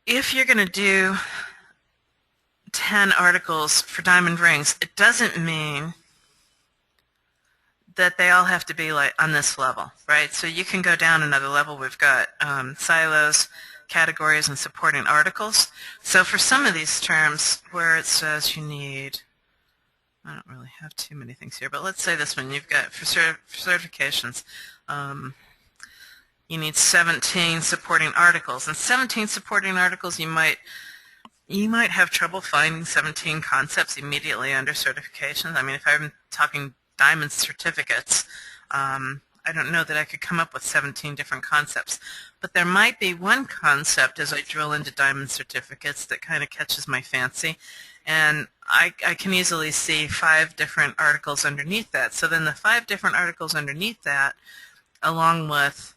Speaker 1: If you're going to do 10 articles for diamond rings, it doesn't mean that they all have to be like on this level, right? So you can go down another level. We've got silos, categories, and supporting articles. So for some of these terms where it says you need, I don't really have too many things here, but let's say this one. You've got for certifications, you need 17 supporting articles. And 17 supporting articles, you might have trouble finding 17 concepts immediately under certifications. I mean, if I'm talking diamond certificates, I don't know that I could come up with 17 different concepts. But there might be one concept as I drill into diamond certificates that kind of catches my fancy. And I can easily see 5 different articles underneath that. So then the 5 different articles underneath that, along with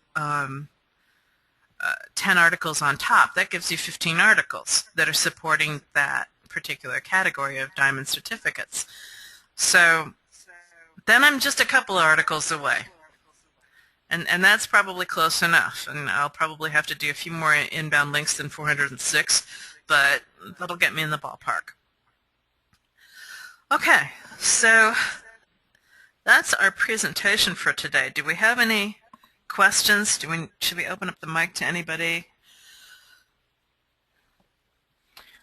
Speaker 1: 10 articles on top, that gives you 15 articles that are supporting that particular category of diamond certificates. So then I'm just a couple of articles away. And that's probably close enough. And I'll probably have to do a few more inbound links than 406, but that'll get me in the ballpark. Okay, so that's our presentation for today. Do we have any questions? Should we open up the mic to anybody?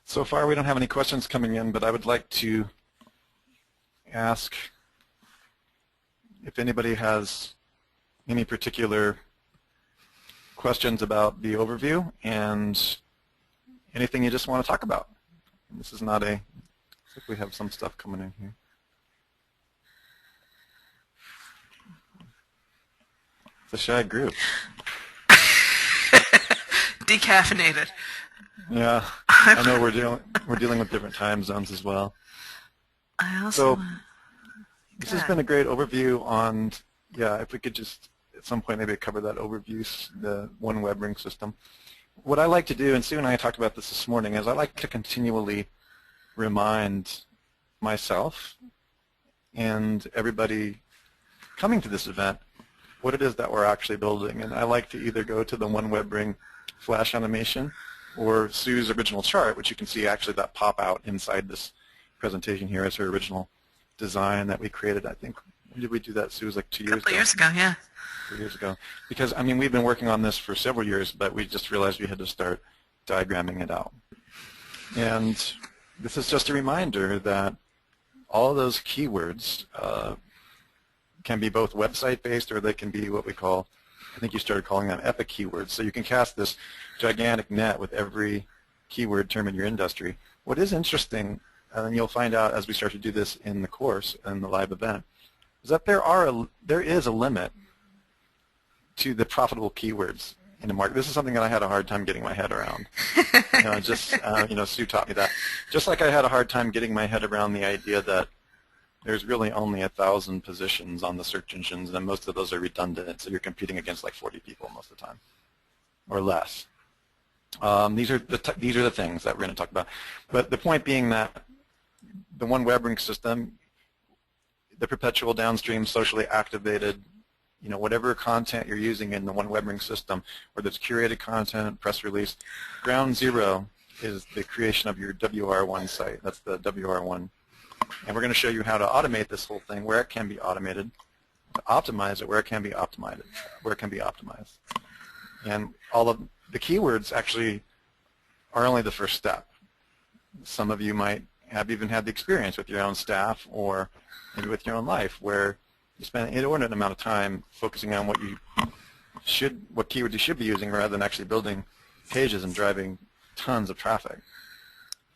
Speaker 2: So far we don't have any questions coming in, but I would like to ask if anybody has any particular questions about the overview and anything you just want to talk about. This is not a, looks like we have some stuff coming in here. It's a shy group.
Speaker 1: Decaffeinated.
Speaker 2: Yeah, I know we're dealing with different time zones as well.
Speaker 1: I also.
Speaker 2: So this has been a great overview on, yeah, if we could just at some point maybe cover that overview, the one web ring system. What I like to do, and Sue and I talked about this morning, is I like to continually remind myself and everybody coming to this event what it is that we're actually building. And I like to either go to the one web ring flash animation or Sue's original chart, which you can see actually that pop out inside this presentation here as her original design that we created. I think, when did we do that, Sue? It was like 2 years ago.
Speaker 1: A couple years ago, yeah.
Speaker 2: 2 years ago. Because, I mean, we've been working on this for several years, but we just realized we had to start diagramming it out. And this is just a reminder that all of those keywords can be both website-based or they can be what we call, I think you started calling them epic keywords. So you can cast this gigantic net with every keyword term in your industry. What is interesting, and you'll find out as we start to do this in the course and the live event, is that there is a limit to the profitable keywords in the market. This is something that I had a hard time getting my head around. Sue taught me that. Just like I had a hard time getting my head around the idea that there's really only 1,000 positions on the search engines, and most of those are redundant, so you're competing against like 40 people most of the time, or less. These are the things that we're going to talk about. But the point being that the one web ring system, the perpetual downstream socially activated, whatever content you're using in the one web ring system, whether it's curated content, press release, ground zero is the creation of your WR1 site. That's the WR1. And we're going to show you how to automate this whole thing, where it can be automated, to optimize it, where it can be optimized, And all of the keywords actually are only the first step. Some of you might have even had the experience with your own staff or maybe with your own life where you spend an inordinate amount of time focusing on what keywords you should be using rather than actually building pages and driving tons of traffic.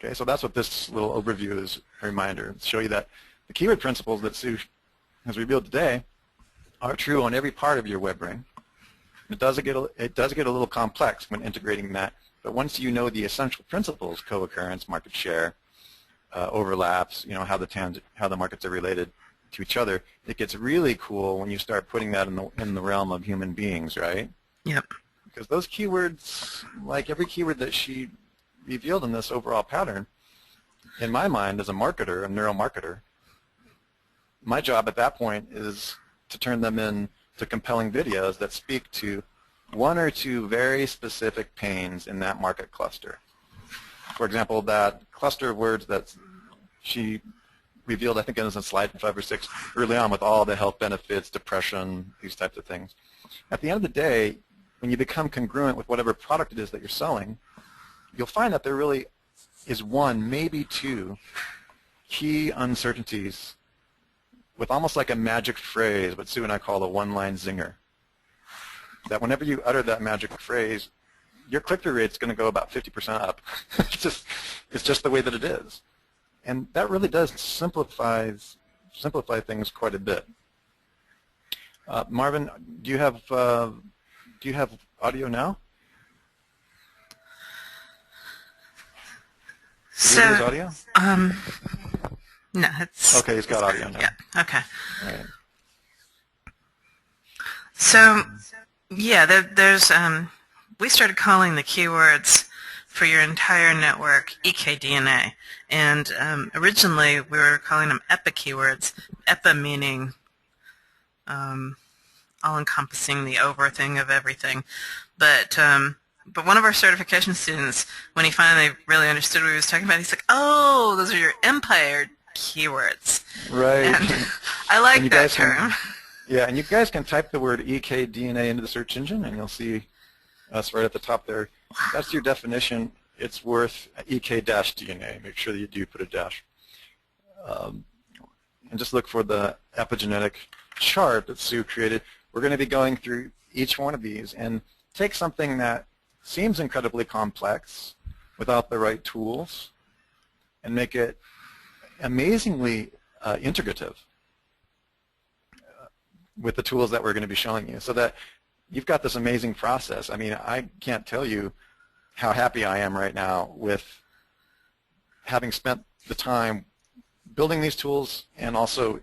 Speaker 2: Okay, so that's what this little overview is a reminder. To show you that the keyword principles that Sue has revealed today are true on every part of your web ring. It does get a little complex when integrating that, but once you know the essential principles, co-occurrence, market share, overlaps, how the markets are related to each other, it gets really cool when you start putting that in the realm of human beings, right?
Speaker 1: Yep.
Speaker 2: Because those keywords, like every keyword that she revealed in this overall pattern, in my mind as a marketer, a neuromarketer, my job at that point is to turn them into compelling videos that speak to one or two very specific pains in that market cluster. For example, that cluster of words that she revealed, I think it was in slide 5 or 6 early on, with all the health benefits, depression, these types of things. At the end of the day, when you become congruent with whatever product it is that you're selling, you'll find that there really is one, maybe two, key uncertainties with almost like a magic phrase, what Sue and I call a one-line zinger. That whenever you utter that magic phrase, your click-through rate is going to go about 50% up. It's just the way that it is. And that really does simplify things quite a bit. Marvin, do you have audio now?
Speaker 1: So,
Speaker 2: audio?
Speaker 1: No, it's...
Speaker 2: Okay, he's got audio now.
Speaker 1: Yeah, okay.
Speaker 2: All right.
Speaker 1: So, yeah, there's, we started calling the keywords for your entire network EKDNA. And originally we were calling them EPA keywords, EPA meaning all-encompassing, the over thing of everything. But one of our certification students, when he finally really understood what he was talking about, he's like, oh, those are your empire keywords.
Speaker 2: Right.
Speaker 1: And I like that term.
Speaker 2: Yeah, and you guys can type the word EKDNA into the search engine, and you'll see us right at the top there. That's your definition. It's worth EK-DNA. Make sure that you do put a dash. And just look for the epigenetic chart that Sue created. We're going to be going through each one of these and take something that seems incredibly complex without the right tools and make it amazingly integrative with the tools that we're going to be showing you, so that you've got this amazing process. I mean, I can't tell you how happy I am right now with having spent the time building these tools and also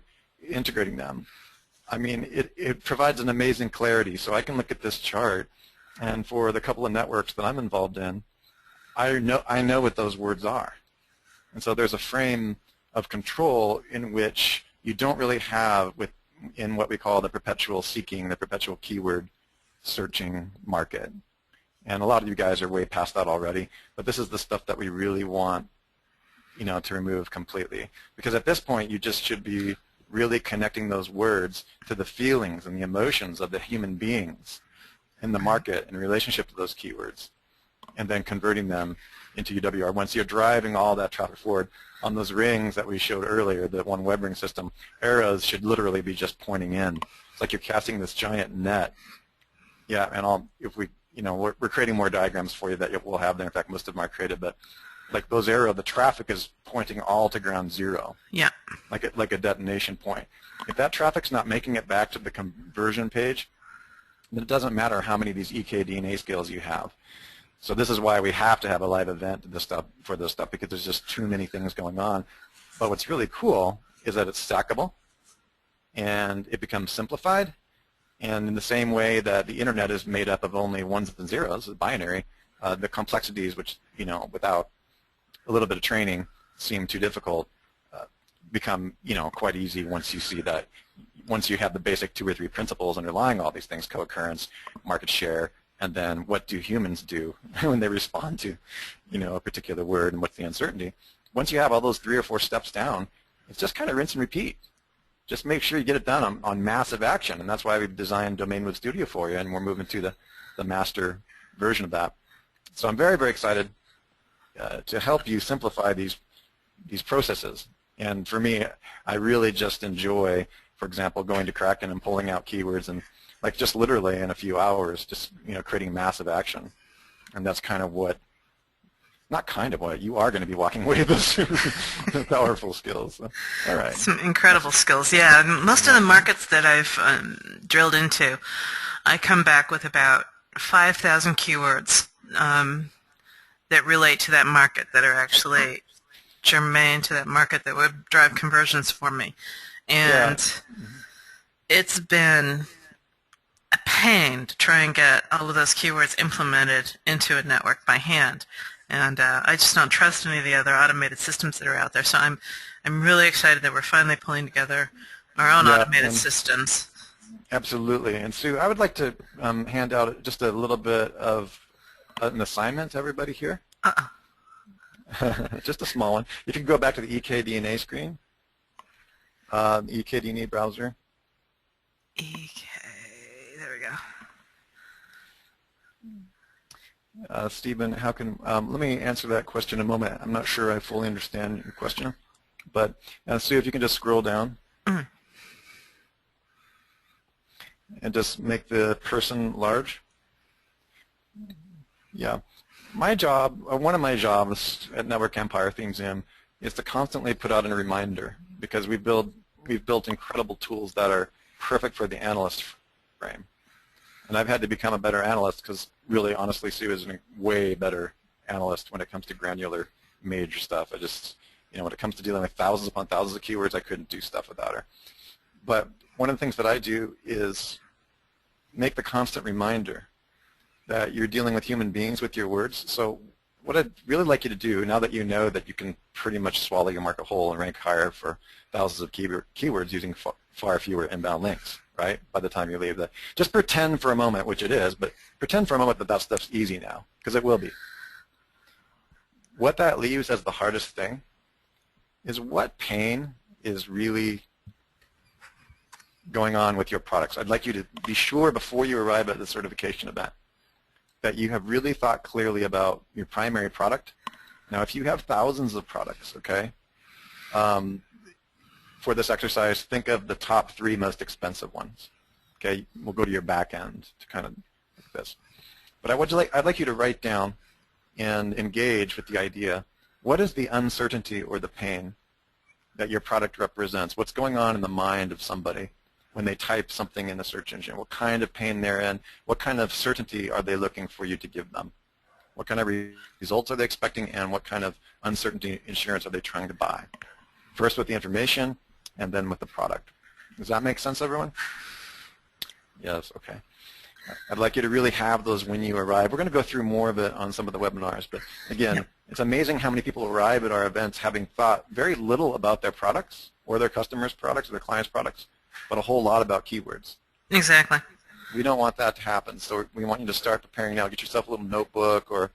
Speaker 2: integrating them. I mean, it provides an amazing clarity. So I can look at this chart, and for the couple of networks that I'm involved in, I know what those words are. And so there's a frame of control in which you don't really have in what we call the perpetual seeking, the perpetual keyword searching market. And a lot of you guys are way past that already, but this is the stuff that we really want, to remove completely. Because at this point, you just should be really connecting those words to the feelings and the emotions of the human beings in the market in relationship to those keywords, and then converting them into UWR. Once you're driving all that traffic forward on those rings that we showed earlier, the one web ring system, arrows should literally be just pointing in. It's like you're casting this giant net. Yeah, and if we, we're creating more diagrams for you that we'll have there. In fact, most of them are created, but like those arrows, the traffic is pointing all to ground zero.
Speaker 1: Yeah.
Speaker 2: Like a detonation point. If that traffic's not making it back to the conversion page, then it doesn't matter how many of these EKDNA skills you have. So this is why we have to have a live event for this stuff, because there's just too many things going on. But what's really cool is that it's stackable, and it becomes simplified. And in the same way that the internet is made up of only ones and zeros, it's binary, the complexities which, without a little bit of training seem too difficult, become, quite easy once you see that, once you have the basic 2 or 3 principles underlying all these things, co-occurrence, market share, and then what do humans do when they respond to, a particular word, and what's the uncertainty. Once you have all those 3 or 4 steps down, it's just kind of rinse and repeat. Just make sure you get it done on massive action, and that's why we've designed Domain Web Studio for you, and we're moving to the master version of that. So I'm very, very excited to help you simplify these processes. And for me, I really just enjoy, for example, going to Kraken and pulling out keywords and like just literally in a few hours, just creating massive action. And that's kind of what, not kind of what, you are going to be walking away with those powerful skills. So, all right.
Speaker 1: Some incredible skills, yeah. Most of the markets that I've drilled into, I come back with about 5,000 keywords that relate to that market, that are actually germane to that market, that would drive conversions for me. And it's been a pain to try and get all of those keywords implemented into a network by hand. And I just don't trust any of the other automated systems that are out there. So I'm really excited that we're finally pulling together our own automated systems.
Speaker 2: Absolutely. And Sue, I would like to hand out just a little bit of an assignment to everybody here. Just a small one. If you can go back to the EKDNA screen, EKDNA browser.
Speaker 1: There we go.
Speaker 2: Stephen, how can, let me answer that question in a moment. I'm not sure I fully understand your question, but Sue, if you can just scroll down and just make the person large. Yeah. My job, one of my jobs at Network Empire Themes In is to constantly put out a reminder, because we've built incredible tools that are perfect for the analyst frame. And I've had to become a better analyst because really, honestly, Sue is a way better analyst when it comes to granular major stuff. I just, when it comes to dealing with thousands upon thousands of keywords, I couldn't do stuff without her. But one of the things that I do is make the constant reminder that you're dealing with human beings with your words. So what I'd really like you to do, now that you know that you can pretty much swallow your market whole and rank higher for thousands of keywords using far fewer inbound links, right, by the time you leave that. Just pretend for a moment, which it is, but pretend for a moment that that stuff's easy now, because it will be. What that leaves as the hardest thing is what pain is really going on with your products. I'd like you to be sure before you arrive at the certification event that you have really thought clearly about your primary product. Now, if you have thousands of products, okay, for this exercise, think of the top 3 most expensive ones. Okay, we'll go to your back end to kind of like this. But I'd like you to write down and engage with the idea, what is the uncertainty or the pain that your product represents? What's going on in the mind of somebody when they type something in the search engine? What kind of pain they're in? What kind of certainty are they looking for you to give them? What kind of results are they expecting, and what kind of uncertainty insurance are they trying to buy? First with the information, and then with the product. Does that make sense, everyone? Yes, okay. I'd like you to really have those when you arrive. We're going to go through more of it on some of the webinars, but again, it's amazing how many people arrive at our events having thought very little about their products or their customers' products or their clients' products, but a whole lot about keywords.
Speaker 1: Exactly.
Speaker 2: We don't want that to happen, so we want you to start preparing now. Get yourself a little notebook or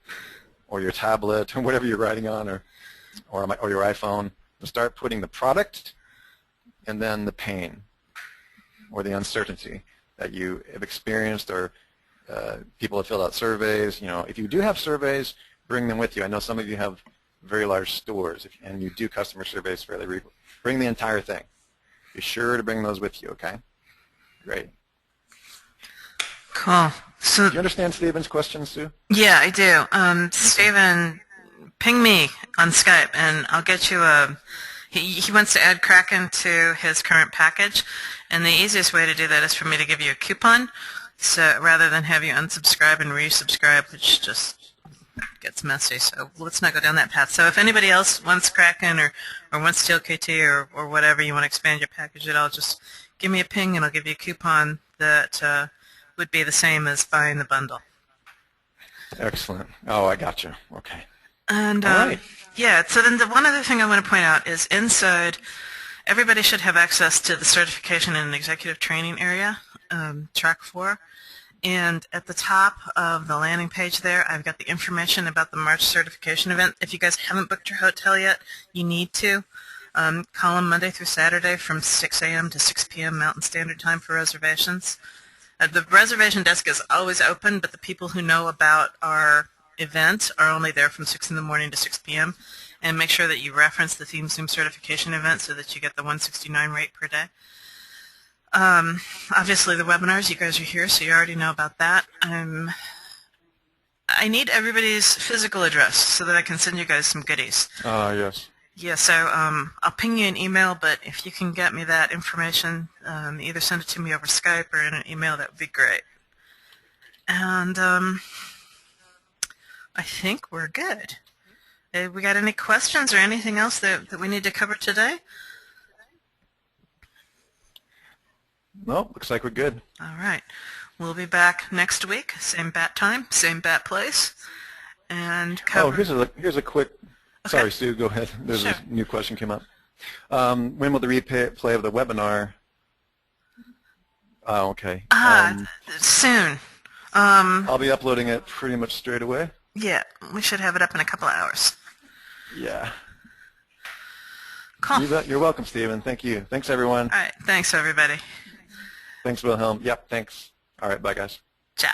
Speaker 2: your tablet or whatever you're writing on, or your iPhone, to start putting the product and then the pain or the uncertainty that you have experienced, or people have filled out surveys. You know, if you do have surveys, bring them with you. I know some of you have very large stores, and you do customer surveys fairly regularly. Bring the entire thing. Be sure to bring those with you, okay? Great.
Speaker 1: Cool. So,
Speaker 2: do you understand Stephen's question, Sue?
Speaker 1: Yeah, I do. Stephen, ping me on Skype, and I'll get you a... He wants to add Kraken to his current package, and the easiest way to do that is for me to give you a coupon, so rather than have you unsubscribe and resubscribe, which just gets messy. So let's not go down that path. So if anybody else wants Kraken or wants TLKT or whatever, you want to expand your package at all, just give me a ping, and I'll give you a coupon that would be the same as buying the bundle.
Speaker 2: Excellent. Oh, I got you. Okay.
Speaker 1: And
Speaker 2: all right.
Speaker 1: Yeah, so then the one other thing I want to point out is inside, everybody should have access to the certification and executive training area, track 4. And at the top of the landing page there, I've got the information about the March certification event. If you guys haven't booked your hotel yet, you need to. Call them Monday through Saturday from 6 a.m. to 6 p.m. Mountain Standard Time for reservations. The reservation desk is always open, but the people who know about our event are only there from 6 in the morning to 6 p.m. And make sure that you reference the Theme Zoom certification event so that you get the $169 rate per day. Obviously, the webinars, you guys are here, so you already know about that. I need everybody's physical address so that I can send you guys some goodies.
Speaker 2: Yes.
Speaker 1: Yeah, so I'll ping you an email, but if you can get me that information, either send it to me over Skype or in an email, that would be great. And I think we're good. We got any questions or anything else that we need to cover today?
Speaker 2: No, looks like we're good.
Speaker 1: All right. We'll be back next week, same bat time, same bat place, and cover...
Speaker 2: Oh, here's a quick...
Speaker 1: Okay.
Speaker 2: Sorry, Sue, go ahead. There's
Speaker 1: Sure.
Speaker 2: a new question came up. When will the replay of the webinar... Oh, okay.
Speaker 1: Soon.
Speaker 2: I'll be uploading it pretty much straight away.
Speaker 1: Yeah, we should have it up in a couple of hours.
Speaker 2: Yeah.
Speaker 1: Cool.
Speaker 2: You're welcome, Stephen. Thank you. Thanks, everyone.
Speaker 1: All right. Thanks, everybody.
Speaker 2: Thanks, Wilhelm. Yep, thanks. All right, bye, guys.
Speaker 1: Ciao.